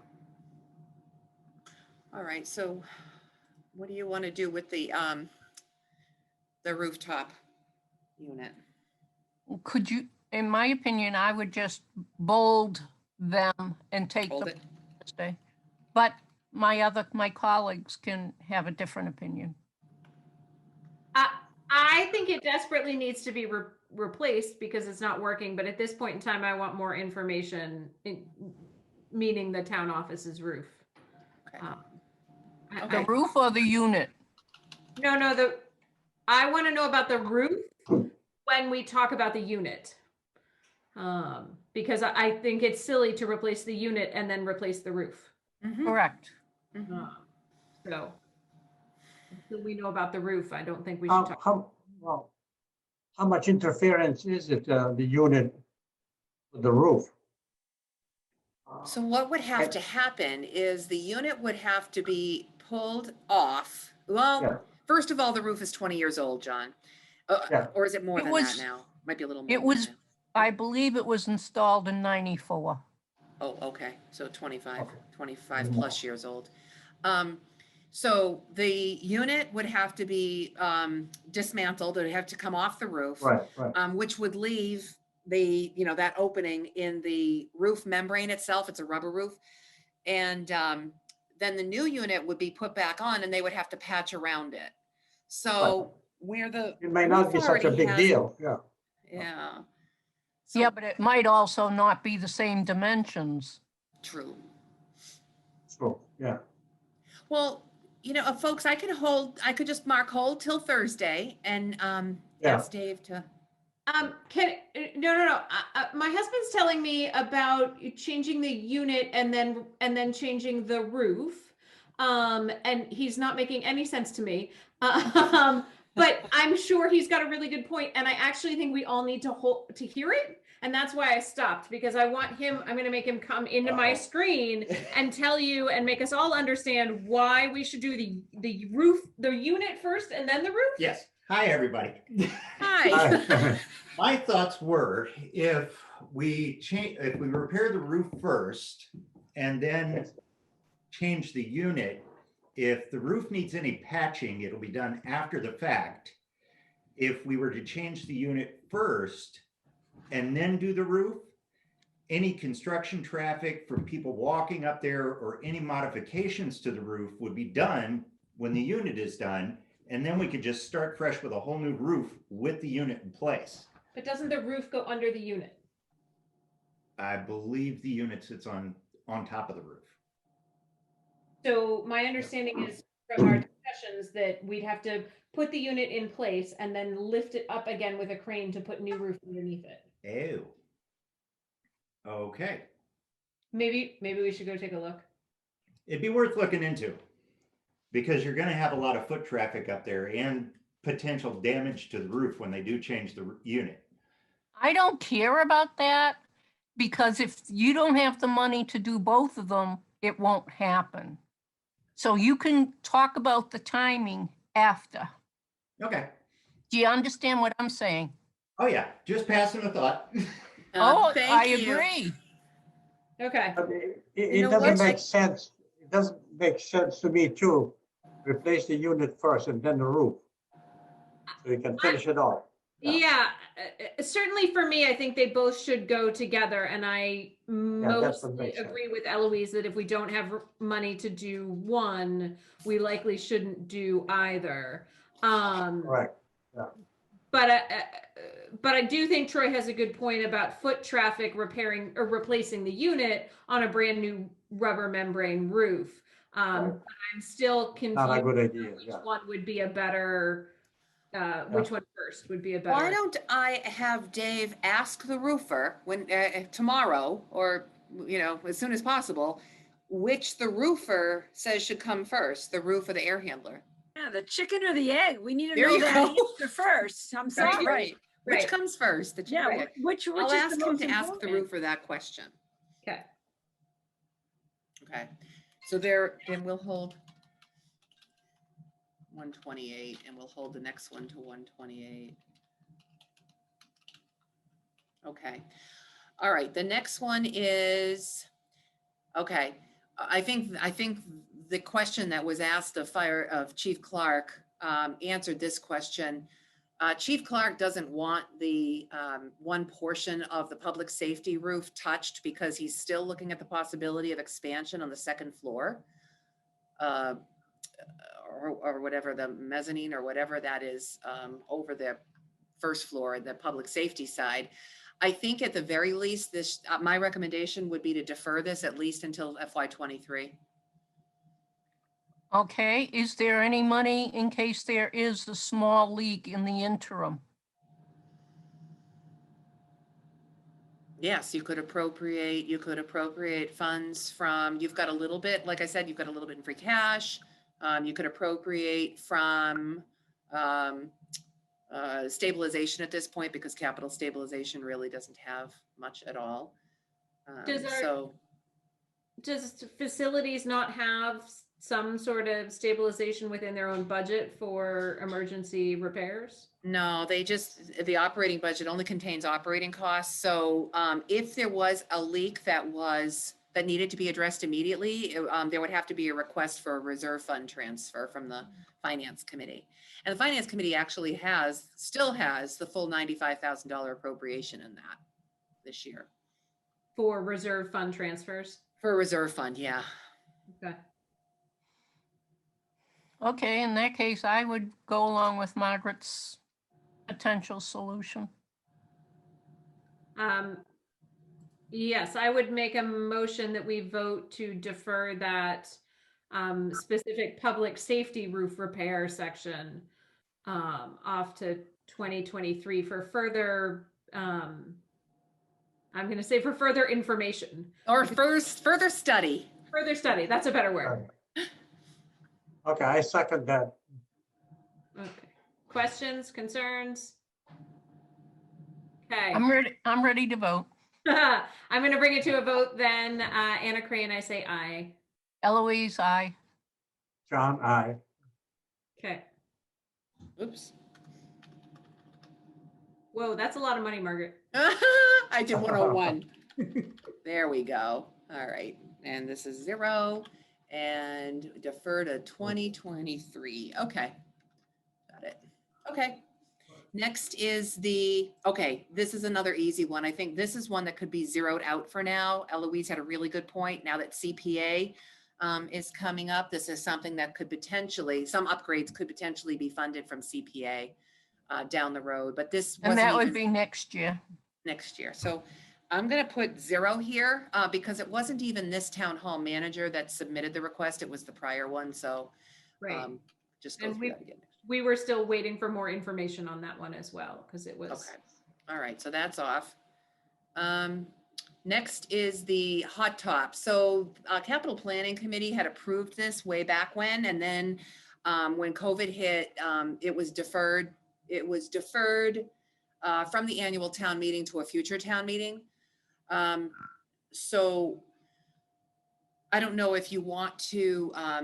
All right, so what do you want to do with the rooftop unit? Could you, in my opinion, I would just bold them and take Hold the it. Thursday. But my colleagues can have a different opinion. I think it desperately needs to be replaced because it's not working. But at this point in time, I want more information, meaning the town office's roof. Okay. The roof or the unit? No, I want to know about the roof when we talk about the unit. Because I think it's silly to replace the unit and then replace the roof. Mhm. Correct. Mhm. So until we know about the roof, I don't think we should talk. How much interference is it, the unit with the roof? So what would have to happen is the unit would have to be pulled off. Well, Yeah. first of all, the roof is 20 years old, John. Yeah. Or is it more It than was- that now? Might be a little more. It than was, that. I believe it was installed in 94. Oh, okay. So 25, Okay. 25 plus years old. So the unit would have to be dismantled. It would have to come off the roof. Right. Which would leave that opening in the roof membrane itself. It's a rubber roof. And then the new unit would be put back on and they would have to patch around it. So where the. It may not roof be such a already big has- deal, yeah. Yeah. Yeah, So, but it might also not be the same dimensions. true. So, yeah. Well, folks, I could just mark hold till Thursday and Yeah. ask Dave to. No. My husband's telling me about changing the unit and then changing the roof. And he's not making any sense to me. But I'm sure he's got a really good point, and I actually think we all need to hear it. And that's why I stopped, because I'm going to make him come into my screen and tell you and make us all understand why we should do the roof, the unit first and then the roof. Yes. Hi, everybody. Hi. My thoughts were, if we repair the roof first and then change the unit, if the roof needs any patching, it'll be done after the fact. If we were to change the unit first and then do the roof, any construction traffic from people walking up there or any modifications to the roof would be done when the unit is done. And then we could just start fresh with a whole new roof with the unit in place. But doesn't the roof go under the unit? I believe the unit sits on top of the roof. So my understanding is from our discussions that we'd have to put the unit in place and then lift it up again with a crane to put new roof underneath it. Oh. Okay. Maybe we should go take a look. It'd be worth looking into, because you're going to have a lot of foot traffic up there and potential damage to the roof when they do change the unit. I don't care about that, because if you don't have the money to do both of them, it won't happen. So you can talk about the timing after. Okay. Do you understand what I'm saying? Oh yeah, just passing a thought. Oh, Thank I you. agree. Okay. But You it know doesn't what? make sense. It doesn't make sense to me too. Replace the unit first and then the roof. So you can finish it off. Yeah, certainly for me, I think they both should go together, and I that's what mostly makes sense. agree with Eloise that if we don't have money to do one, we likely shouldn't do either. Correct. But I do think Troy has a good point about foot traffic repairing or replacing the unit on a brand new rubber membrane roof. Right. I'm still confused. Not a good idea, Which yeah. one would be a better? Which one first would be a better? Why don't I have Dave ask the roofer when tomorrow, or as soon as possible, which the roofer says should come first, the roof or the air handler? Yeah, the chicken or the egg? We need to There know you that go. answer first. I'm sorry. Right. Which Right. comes first? The chicken or Yeah, egg? which I'll is ask the him most to ask the important? roofer that question. Okay. Okay. So then we'll hold 128 and we'll hold the next one to 128. Okay. All right. The next one is, okay. I think the question that was asked of Chief Clark answered this question. Chief Clark doesn't want the one portion of the public safety roof touched because he's still looking at the possibility of expansion on the second floor. Or whatever, the mezzanine or whatever that is over the first floor, the public safety side. I think at the very least, this my recommendation would be to defer this at least until FY23. Okay, is there any money in case there is a small leak in the interim? Yes, you could appropriate funds from, you've got a little bit, like I said, you've got a little bit in free cash. You could appropriate from stabilization at this point, because capital stabilization really doesn't have much at all. Does facilities not have some sort of stabilization within their own budget for emergency repairs? No, the operating budget only contains operating costs. So if there was a leak that needed to be addressed immediately, there would have to be a request for a reserve fund transfer from the finance committee. And the finance committee actually still has the full $95,000 appropriation in that this year. For reserve fund transfers? For a reserve fund, yeah. Okay. Okay, in that case, I would go along with Margaret's potential solution. Yes, I would make a motion that we vote to defer that specific public safety roof repair section off to 2023 for further, I'm going to say for further information. Or further study. Further study, that's a better word. Okay, I second that. Okay. Questions, concerns? Okay. I'm ready to vote. I'm going to bring it to a vote then. Anna Crane, I say aye. Eloise, aye. John, I. Okay. Oops. Whoa, that's a lot of money, Margaret. I did 101. There we go. All right. And this is 0 and defer to 2023. Okay. Got it. Okay. Next is okay, this is another easy one. I think this is one that could be zeroed out for now. Eloise had a really good point. Now that CPA is coming up, this is something that could potentially, some upgrades could potentially be funded from CPA down the road, but this And wasn't that would even be next year. next year. So I'm going to put 0 here because it wasn't even this town hall manager that submitted the request. It was the prior one. So Right. just go And through that again. we were still waiting for more information on that one as well, because it was. Okay. All right. So that's off. Next is the hot top. So Capital Planning Committee had approved this way back when, and then when COVID hit, it was deferred. It was deferred from the annual town meeting to a future town meeting. So I don't know if you want to, I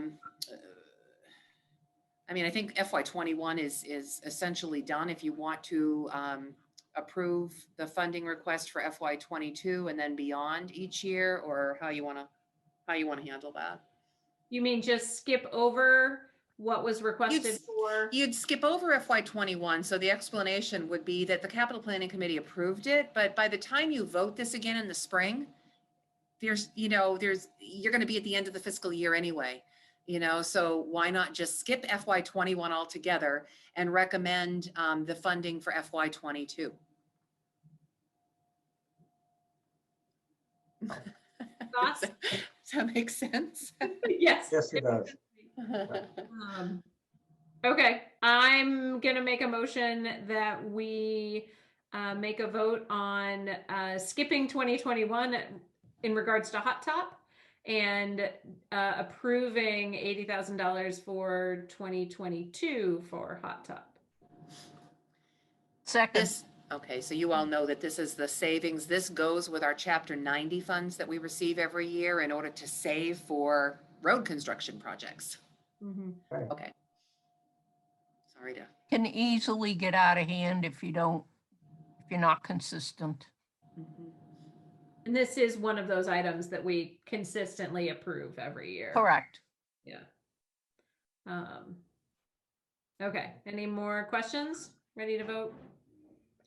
mean, I think FY21 is essentially done. If you want to approve the funding request for FY22 and then beyond each year, or how you want to handle that. You mean just skip over what was requested You'd- for? You'd skip over FY21. So the explanation would be that the Capital Planning Committee approved it, but by the time you vote this again in the spring, you're going to be at the end of the fiscal year anyway. So why not just skip FY21 altogether and recommend the funding for FY22? Thoughts? Does that make sense? Yes. Yes, it does. Okay, I'm gonna make a motion that we make a vote on skipping 2021 in regards to hot top and approving $80,000 for 2022 for hot top. Second, Okay, so you all know that this is the savings. This goes with our Chapter 90 funds that we receive every year in order to save for road construction projects. Okay. Sorry to. can easily get out of hand if you're not consistent. And this is one of those items that we consistently approve every year. Correct. Yeah. Okay, any more questions? Ready to vote?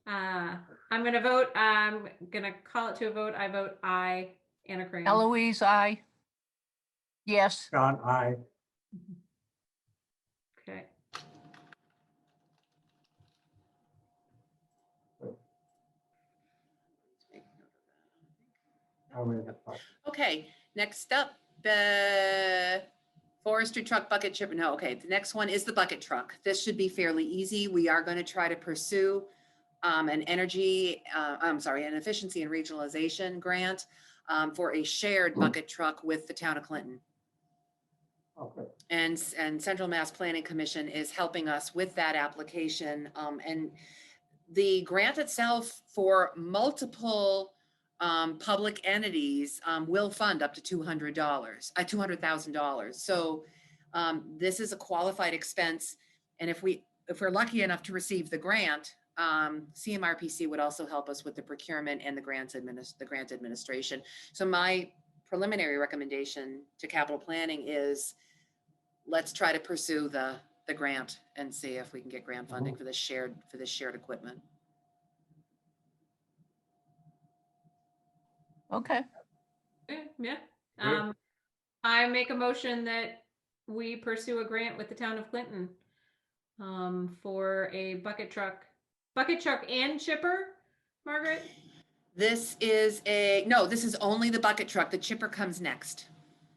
I'm going to vote. I'm going to call it to a vote. I vote aye. Anna Crane. Eloise, aye. Yes. John, I. Okay. I'll read it. Okay, next up, the forestry truck bucket chip. No, okay, the next one is the bucket truck. This should be fairly easy. We are going to try to pursue an efficiency and regionalization grant for a shared bucket truck with the town of Clinton. Okay. And Central Mass Planning Commission is helping us with that application. And the grant itself for multiple public entities will fund up to $200,000. So this is a qualified expense. And if we're lucky enough to receive the grant, CMRPC would also help us with the procurement and the grant administration. So my preliminary recommendation to capital planning is let's try to pursue the grant and see if we can get grant funding for this shared equipment. Okay. Yeah. I make a motion that we pursue a grant with the town of Clinton for a bucket truck and chipper, Margaret? This is this is only the bucket truck. The chipper comes next.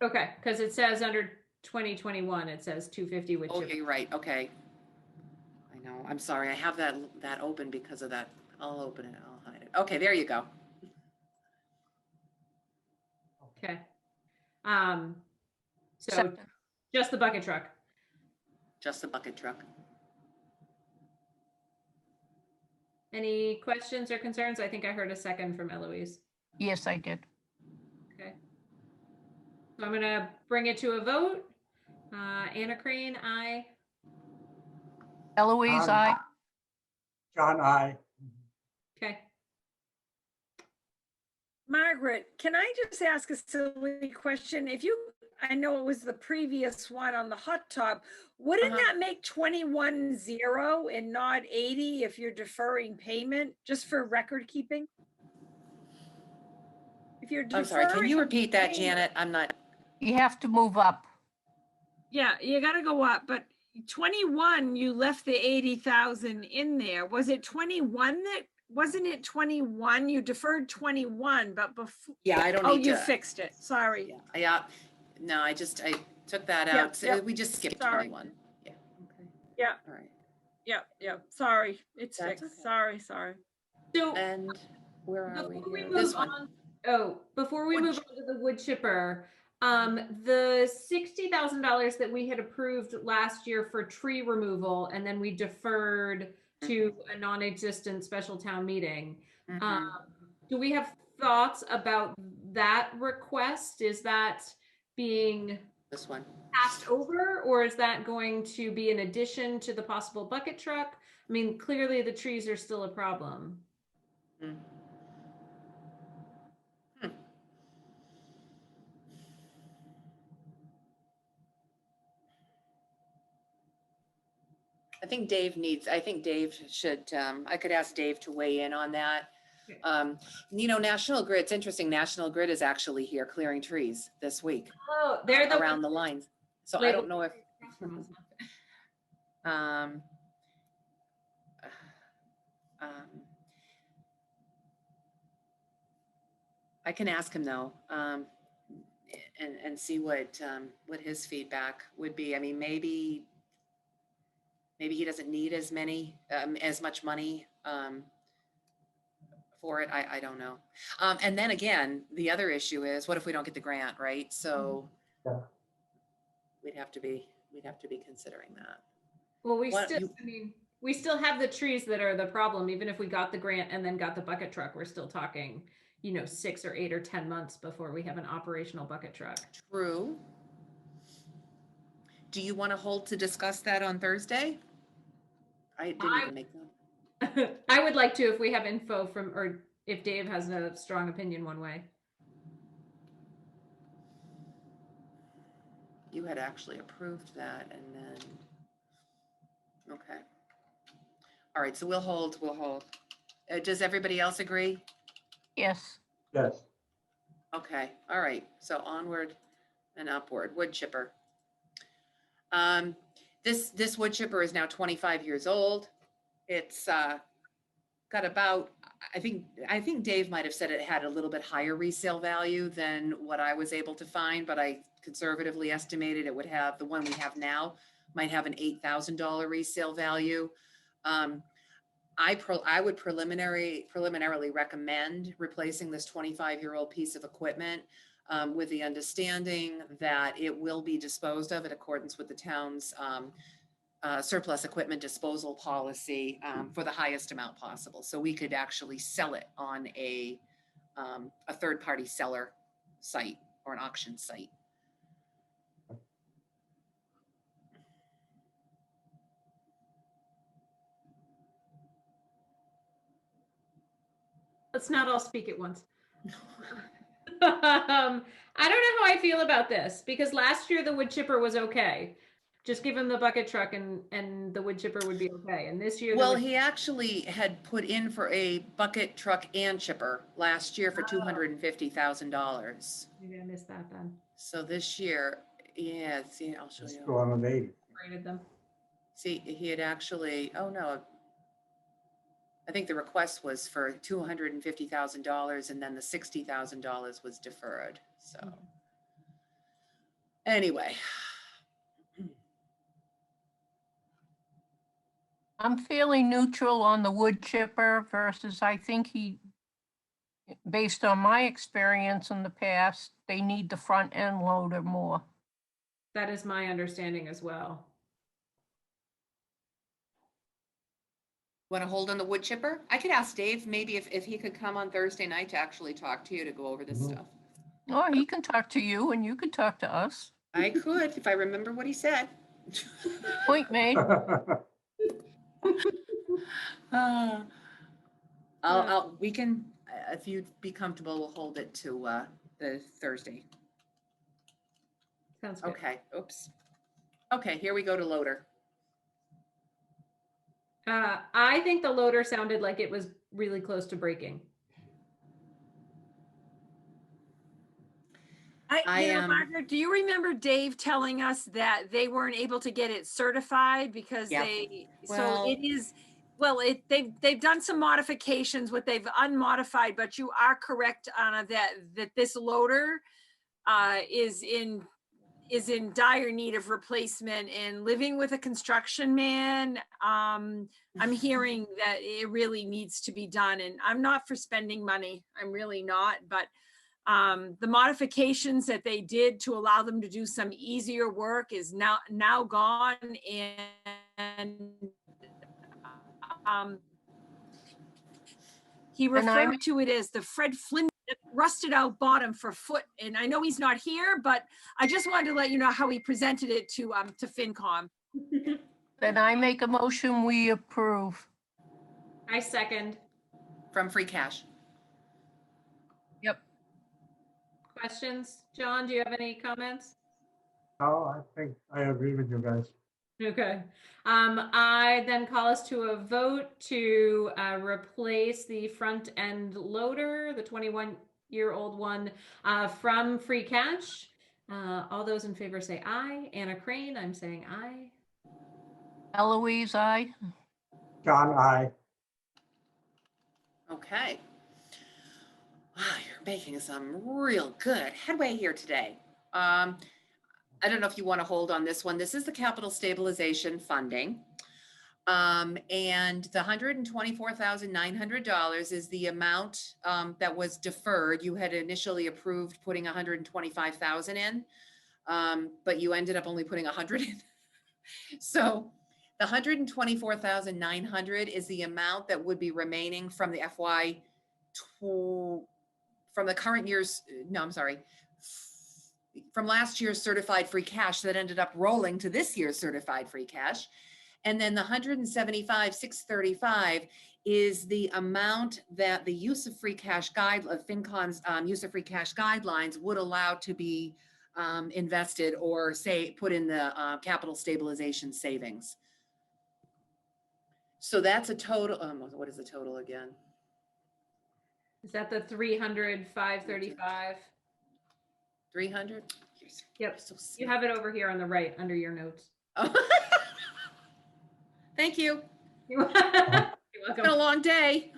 Okay, because it says under 2021, it says 250 with Oh, chipper. yeah, you're right. Okay. I know. I'm sorry. I have that open because of that. I'll open it. I'll hide it. Okay, there you go. Okay. So Second. just the bucket truck. Just the bucket truck. Any questions or concerns? I think I heard a second from Eloise. Yes, I did. Okay. So I'm gonna bring it to a vote. Anna Crane, aye. Eloise, I. John, I. Okay. Margaret, can I just ask a silly question? I know it was the previous one on the hot tub, wouldn't Uh-huh. that make 21 0 and not 80 if you're deferring payment, just for record keeping? If you're I'm sorry. Can you deferring repeat that, payment- Janet? I'm not. You have to move up. Yeah, you gotta go up, but 21, you left the 80,000 in there. Was it 21 wasn't it 21? You deferred 21, but before. Yeah, I don't Oh, need you to. fixed it. Sorry. Yeah. Yeah. No, I took that Yeah, out. So yeah. we just skipped Sorry. 21. Yeah. Okay. Yeah. All right. Yeah. Sorry. It's That's fixed. okay. Sorry. So And where are we before we here? move This one. on, before we Wood move on to the wood chipper, the $60,000 that we had approved last year for tree removal, and then we deferred to a non-existent special town meeting. Mhm. Do we have thoughts about that request? Is that being This one. passed over, or is that going to be in addition to the possible bucket truck? I mean, clearly the trees are still a problem. Mm. I think Dave should, I could ask Dave to weigh in on that. Okay. National Grid, it's interesting, National Grid is actually here clearing trees this week Oh, they're the around the lines. So I Wait, don't know if, um, I can ask him though, and see what his feedback would be. I mean, maybe he doesn't need as much money, for it. I don't know. And then again, the other issue is, what if we don't get the grant, right? So Yeah. we'd have to be considering that. Well, What we still have the trees that are the problem. Even if we got the grant and then got the bucket truck, we're still talking, 6 or 8 or 10 months before we have an operational bucket truck. True. Do you want to hold to discuss that on Thursday? I didn't even make that. I would like to, if we have info or if Dave has a strong opinion one way. You had actually approved that and then, okay. All right, so we'll hold. Does everybody else agree? Yes. Yes. Okay, all right, so onward and upward, wood chipper. This wood chipper is now 25 years old. It's got about, I think Dave might have said it had a little bit higher resale value than what I was able to find, but I conservatively estimated it would have, the one we have now might have an $8,000 resale value. I would preliminarily recommend replacing this 25-year-old piece of equipment with the understanding that it will be disposed of in accordance with the town's surplus equipment disposal policy for the highest amount possible. So we could actually sell it on a third-party seller site or an auction site. Let's not all speak at once. I don't know how I feel about this, because last year the wood chipper was okay. Just give him the bucket truck and the wood chipper would be okay. And this year, Well, he actually had put in for a bucket truck and chipper last year for $250,000. maybe I missed that then. So this year, yeah, see, I'll show Let's you. go on an 80. Rated them. See, he had actually, oh no. I think the request was for $250,000 and then the $60,000 was deferred, so. Anyway. I'm fairly neutral on the wood chipper versus I think based on my experience in the past, they need the front end loader more. That is my understanding as well. Want to hold on the wood chipper? I could ask Dave maybe if he could come on Thursday night to actually talk to you to go over this Mhm. stuff. Or he can talk to you and you can talk to us. I could, if I remember what he said. Point made. We can, if you'd be comfortable, we'll hold it to the Thursday. Sounds good. Okay, oops. Okay, here we go to loader. I think the loader sounded like it was really close to breaking. Margaret, do you remember Dave telling us that they weren't able to get it certified because Yep. so it is, well, they've done some modifications, what they've unmodified, but you are correct, Anna, that this loader is in dire need of replacement, and living with a construction man, I'm hearing that it really needs to be done, and I'm not for spending money. I'm really not, but the modifications that they did to allow them to do some easier work is now gone, and he referred to it as the Fred Flynn rusted out bottom for foot. And I know he's not here, but I just wanted to let you know how he presented it to FinCom. Then I make a motion, we approve. I second. From free cash. Yep. Questions? John, do you have any comments? No, I think I agree with you guys. Okay. I then call us to a vote to replace the front end loader, the 21-year-old one, from free cash. All those in favor say aye. Anna Crane, I'm saying aye. Eloise, aye. John, I. Okay. Wow, you're making some real good headway here today. I don't know if you want to hold on this one. This is the capital stabilization funding. And the $124,900 is the amount that was deferred. You had initially approved putting 125,000 in, but you ended up only putting 100 in. So the 124,900 is the amount that would be remaining from the from the current year's, no, I'm sorry, from last year's certified free cash that ended up rolling to this year's certified free cash. And then the 175,635 is the amount that the use of free cash FinCom's use of free cash guidelines would allow to be invested or say put in the capital stabilization savings. So that's a total. What is the total again? Is that the 300, 535? 300. Yep. So You have it over here on the right under your notes. Oh. Thank you. You're It's been a long day.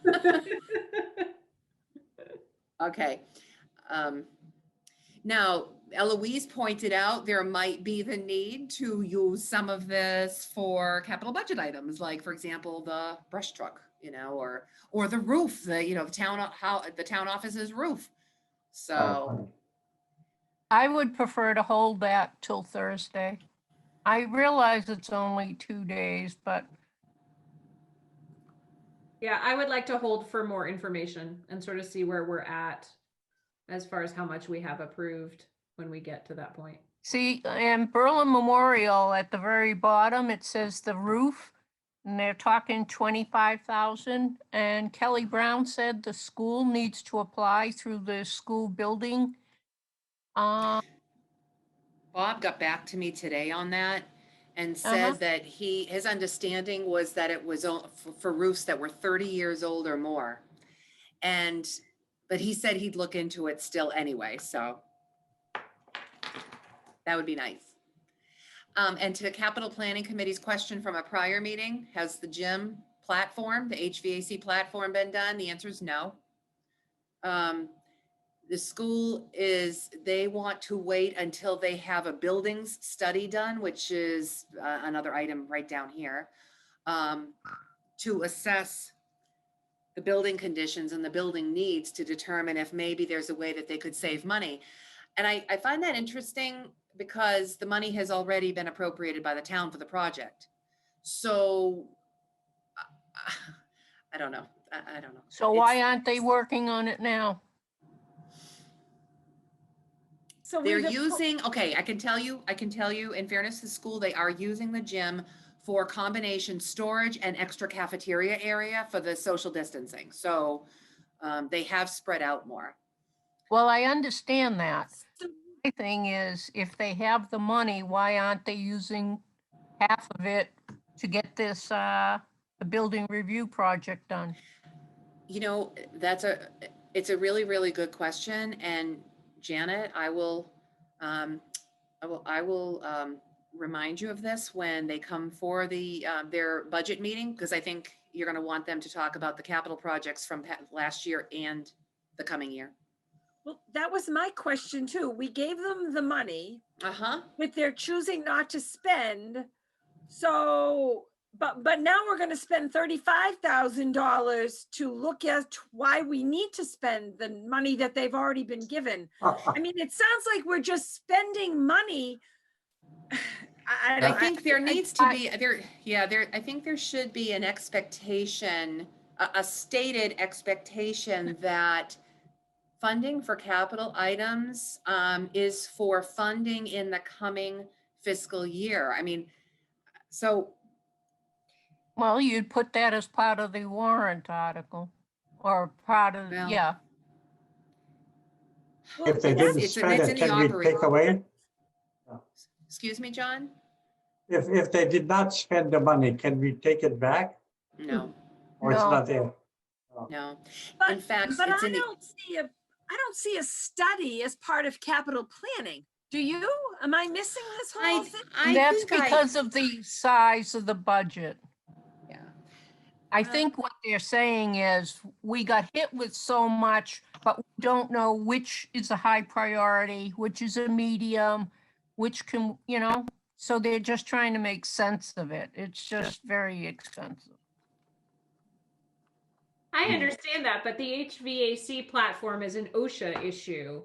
Okay. Now, Eloise pointed out there might be the need to use some of this for capital budget items, like, for example, the brush truck, or the roof, the town office's roof. So I would prefer to hold that till Thursday. I realize it's only 2 days, but yeah, I would like to hold for more information and sort of see where we're at as far as how much we have approved when we get to that point. see, in Berlin Memorial at the very bottom, it says the roof, and they're talking 25,000. And Kelly Brown said the school needs to apply through the school building. Bob got back to me today on that and said that his understanding was that it was for roofs that were 30 years old or more. But he said he'd look into it still anyway, so that would be nice. And to the capital planning committee's question from a prior meeting, has the gym platform, the HVAC platform been done? The answer is no. The school they want to wait until they have a buildings study done, which is another item right down here, to assess the building conditions and the building needs to determine if maybe there's a way that they could save money. And I find that interesting because the money has already been appropriated by the town for the project. So I don't know. I don't know. So why It's- aren't they working on it now? So They're we've using, okay, I can tell you, in fairness to the school, they are using the gym for combination storage and extra cafeteria area for the social distancing. So they have spread out more. Well, I understand that. So- My thing is, if they have the money, why aren't they using half of it to get this, the building review project done? You know, it's a really, really good question. And Janet, I will remind you of this when they come for their budget meeting, because I think you're going to want them to talk about the capital projects from last year and the coming year. Well, that was my question too. We gave them the money, Uh-huh. but they're choosing not to spend. So, but now we're gonna spend $35,000 to look at why we need to spend the money that they've already been given. I mean, it sounds like we're just spending money. I think there needs to I- be, I think there should be an expectation, a stated expectation that funding for capital items is for funding in the coming fiscal year. I mean, so Well, you'd put that as part of the warrant article, or part of, Well, yeah. Well, If they that's- didn't it's spend in it, the can we operating take away? excuse me, John? If they did not spend the money, can we take it back? No, Or it's No. not there? no. But, In fact, but it's I in the, don't see a study as part of capital planning. Do you? Am I missing this whole thing? That's think because of the size of the budget. yeah. I think what they're saying is, we got hit with so much, but we don't know which is a high priority, which is a medium, which can, so they're just trying to make sense of it. It's just very expensive. I understand that, but the HVAC platform is an OSHA issue.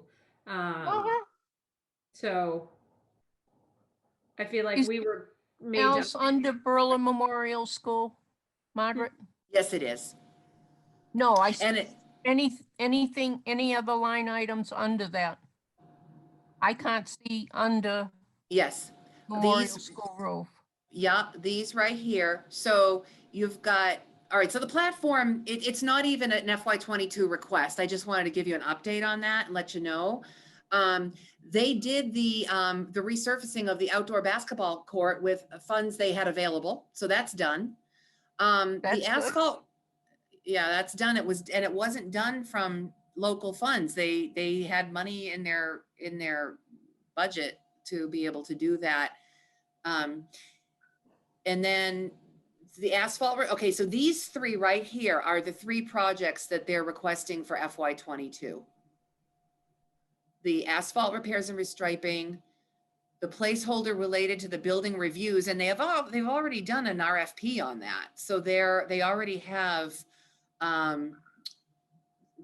So I feel like Is we were made Else to. under Berlin Memorial School, Margaret? Yes, it is. No, And it, anything, any other line items under that? I can't see under yes, Memorial These- School roof. yeah, these right here. So you've got, all right, so the platform, it's not even an FY22 request. I just wanted to give you an update on that and let you know. They did the resurfacing of the outdoor basketball court with funds they had available. So that's done. That's The good. asphalt, yeah, that's done. It wasn't done from local funds. They had money in their budget to be able to do that. And then the asphalt, okay, so these three right here are the three projects that they're requesting for FY22. The asphalt repairs and restriping, the placeholder related to the building reviews, and they've already done an RFP on that. So they already have,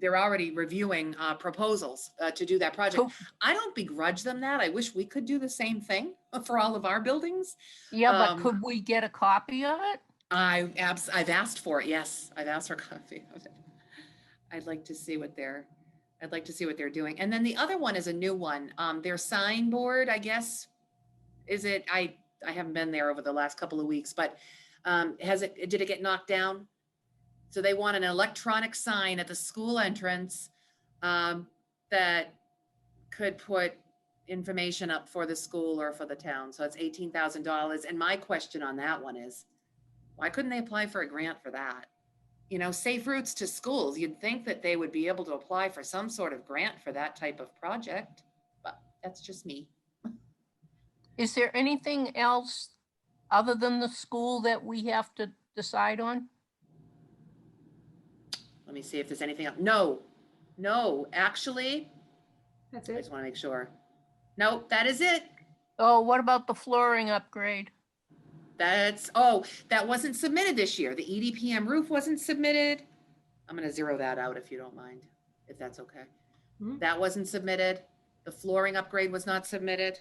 they're already reviewing proposals to do that project. Cool. I don't begrudge them that. I wish we could do the same thing for all of our buildings. Yeah, but Um, could we get a copy of it? I've asked for it. Yes, I've asked for a copy of it. I'd like to see what they're doing. And then the other one is a new one. Their signboard, I guess, is it? I haven't been there over the last couple of weeks, but did it get knocked down? So they want an electronic sign at the school entrance that could put information up for the school or for the town. So it's $18,000. And my question on that one is, why couldn't they apply for a grant for that? Safe routes to schools. You'd think that they would be able to apply for some sort of grant for that type of project, but that's just me. Is there anything else other than the school that we have to decide on? Let me see if there's anything else. No, actually, That's I it. just want to make sure. No, that is it. Oh, what about the flooring upgrade? That wasn't submitted this year. The EDPM roof wasn't submitted. I'm gonna zero that out if you don't mind, if that's okay. Mhm. That wasn't submitted. The flooring upgrade was not submitted.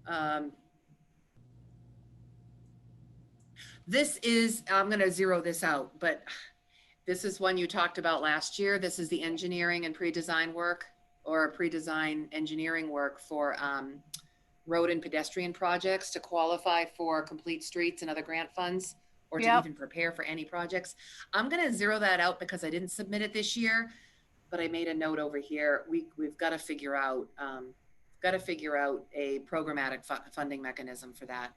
I'm gonna zero this out, but this is one you talked about last year. This is the engineering and pre-design work or pre-design engineering work for road and pedestrian projects to qualify for complete streets and other grant funds, or to Yep. even prepare for any projects. I'm gonna zero that out because I didn't submit it this year, but I made a note over here. We've got to figure out a programmatic funding mechanism for that.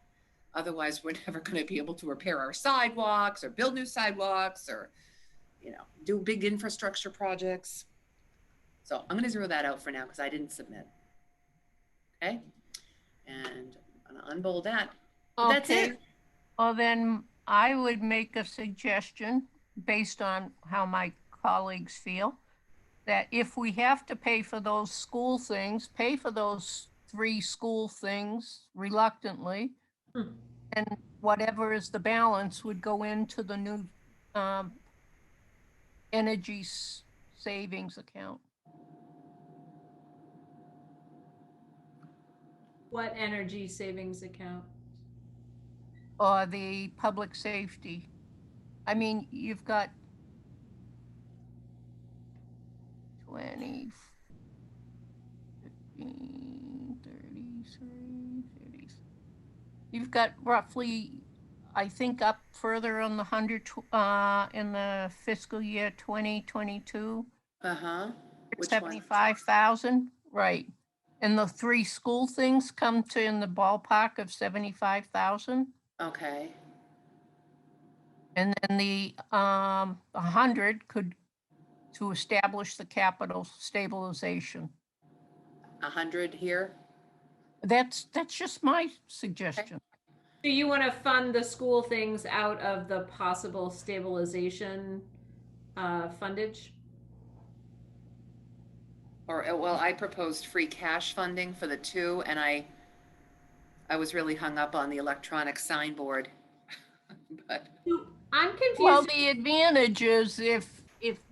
Otherwise, we're never going to be able to repair our sidewalks or build new sidewalks or, do big infrastructure projects. So I'm going to zero that out for now because I didn't submit. Okay. And I'm going to unbold that. But that's Okay. it. Well, then I would make a suggestion based on how my colleagues feel, that if we have to pay for those school things, pay for those 3 school things reluctantly. Hmm. And whatever is the balance would go into the new energy savings account. What energy savings account? Or the public safety. I mean, you've got 20, 15, 33, 30. You've got roughly, I think, up further on the 100, in the fiscal year 2022. Which one? 75,000, right. And the 3 school things come to in the ballpark of 75,000. Okay. And then the 100 could to establish the capital stabilization. 100 here. That's just my suggestion. Do you want to fund the school things out of the possible stabilization fundage? Or, well, I proposed free cash funding for the 2, and I was really hung up on the electronic signboard. But I'm confused. Well, the advantage is if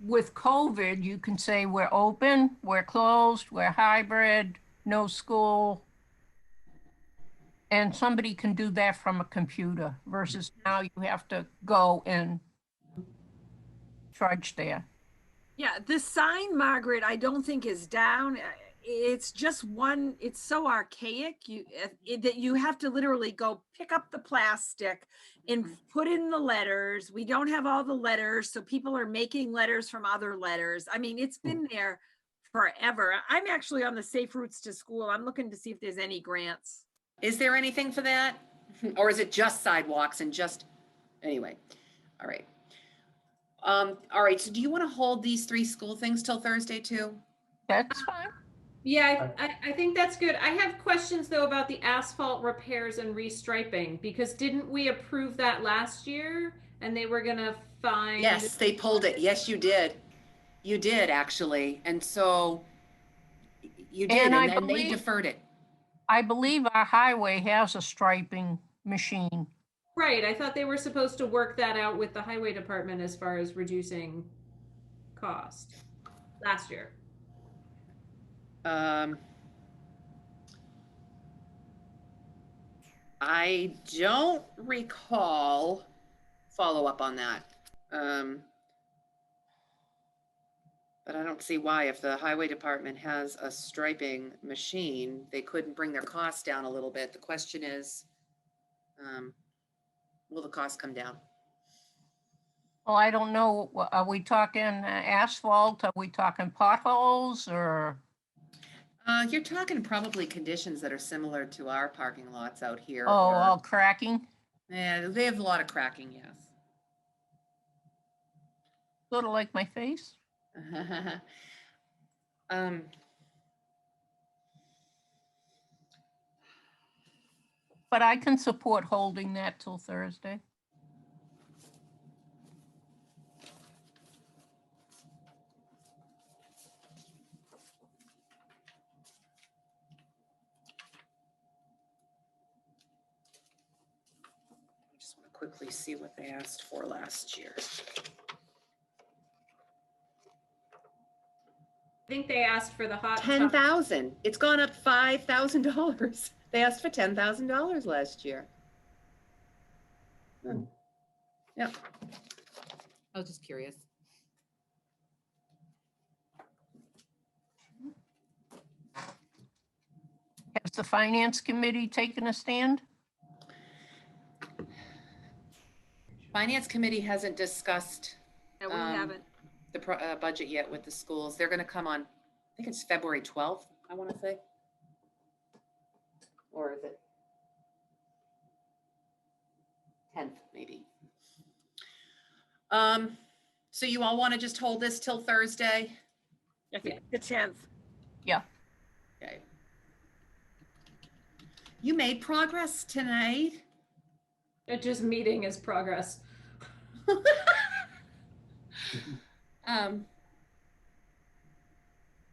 with COVID, you can say we're open, we're closed, we're hybrid, no school. And somebody can do that from a computer versus now you have to go and trudge there. Yeah, the sign, Margaret, I don't think is down. It's just one, it's so archaic that you have to literally go pick up the plastic and put in the letters. We don't have all the letters, so people are making letters from other letters. I mean, it's been there forever. I'm actually on the Safe Routes to School. I'm looking to see if there's any grants. is there anything for that? Or is it just sidewalks and anyway, all right. All right, so do you want to hold these 3 school things till Thursday too? That's fine. Yeah, I think that's good. I have questions though about the asphalt repairs and restriping, because didn't we approve that last year and they were gonna find? Yes, they pulled it. Yes, you did. You did actually. And so you did, And I and then they believe- deferred it. I believe our highway has a striping machine. Right, I thought they were supposed to work that out with the highway department as far as reducing cost last year. I don't recall follow-up on that. But I don't see why, if the highway department has a striping machine, they couldn't bring their costs down a little bit. The question is, will the cost come down? Well, I don't know. Are we talking asphalt? Are we talking potholes or? You're talking probably conditions that are similar to our parking lots out here. Oh, all cracking? Yeah, they have a lot of cracking, yes. Sort of like my face? but I can support holding that till Thursday. I just want to quickly see what they asked for last year. I think they asked for the hot tub. 10,000. It's gone up $5,000. They asked for $10,000 last year. Hmm. Yep. I was just curious. Has the finance committee taken a stand? Finance committee hasn't discussed No, we Um, haven't. the budget yet with the schools. They're going to come on, I think it's February 12th, I want to say. Or is it 10th, maybe? So you all want to just hold this till Thursday? I think the 10th. Okay. You made progress tonight. Just meeting is progress.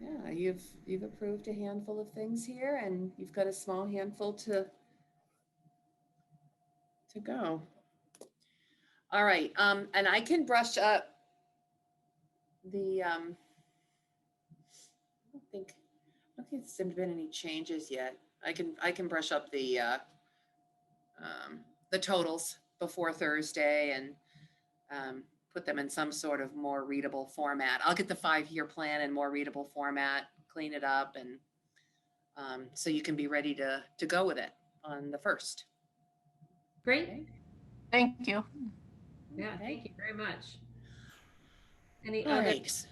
Yeah, you've approved a handful of things here, and you've got a small handful to go. All right, and I can brush up the I don't think there's been any changes yet. I can brush up the totals before Thursday and put them in some sort of more readable format. I'll get the 5-year plan in more readable format, clean it up, and so you can be ready to go with it on the 1st. Great. Okay. Thank you. Yeah, Okay. thank you very much. Any All other? right.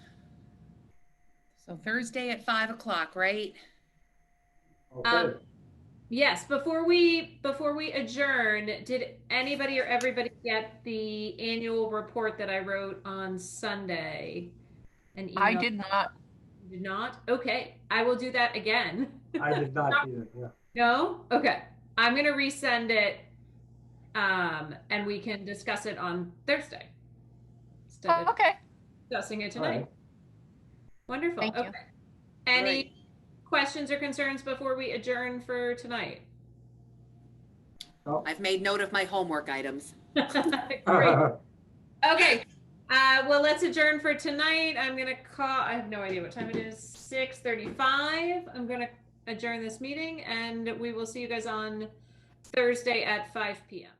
So Thursday at 5 o'clock, right? Okay. Yes, before we adjourn, did anybody or everybody get the annual report that I wrote on Sunday? An email? I did not. You did not? Okay, I will do that again. I did not either, yeah. No? Okay. I'm gonna resend it, and we can discuss it on Thursday instead of Okay, discussing it All tonight. right. Wonderful. Thank you. Okay. Any Right. questions or concerns before we adjourn for tonight? Oh. I've made note of my homework items. Great. Okay. Well, let's adjourn for tonight. I'm gonna call. I have no idea what time it is. 6:35. I'm gonna adjourn this meeting, and we will see you guys on Thursday at 5 p.m.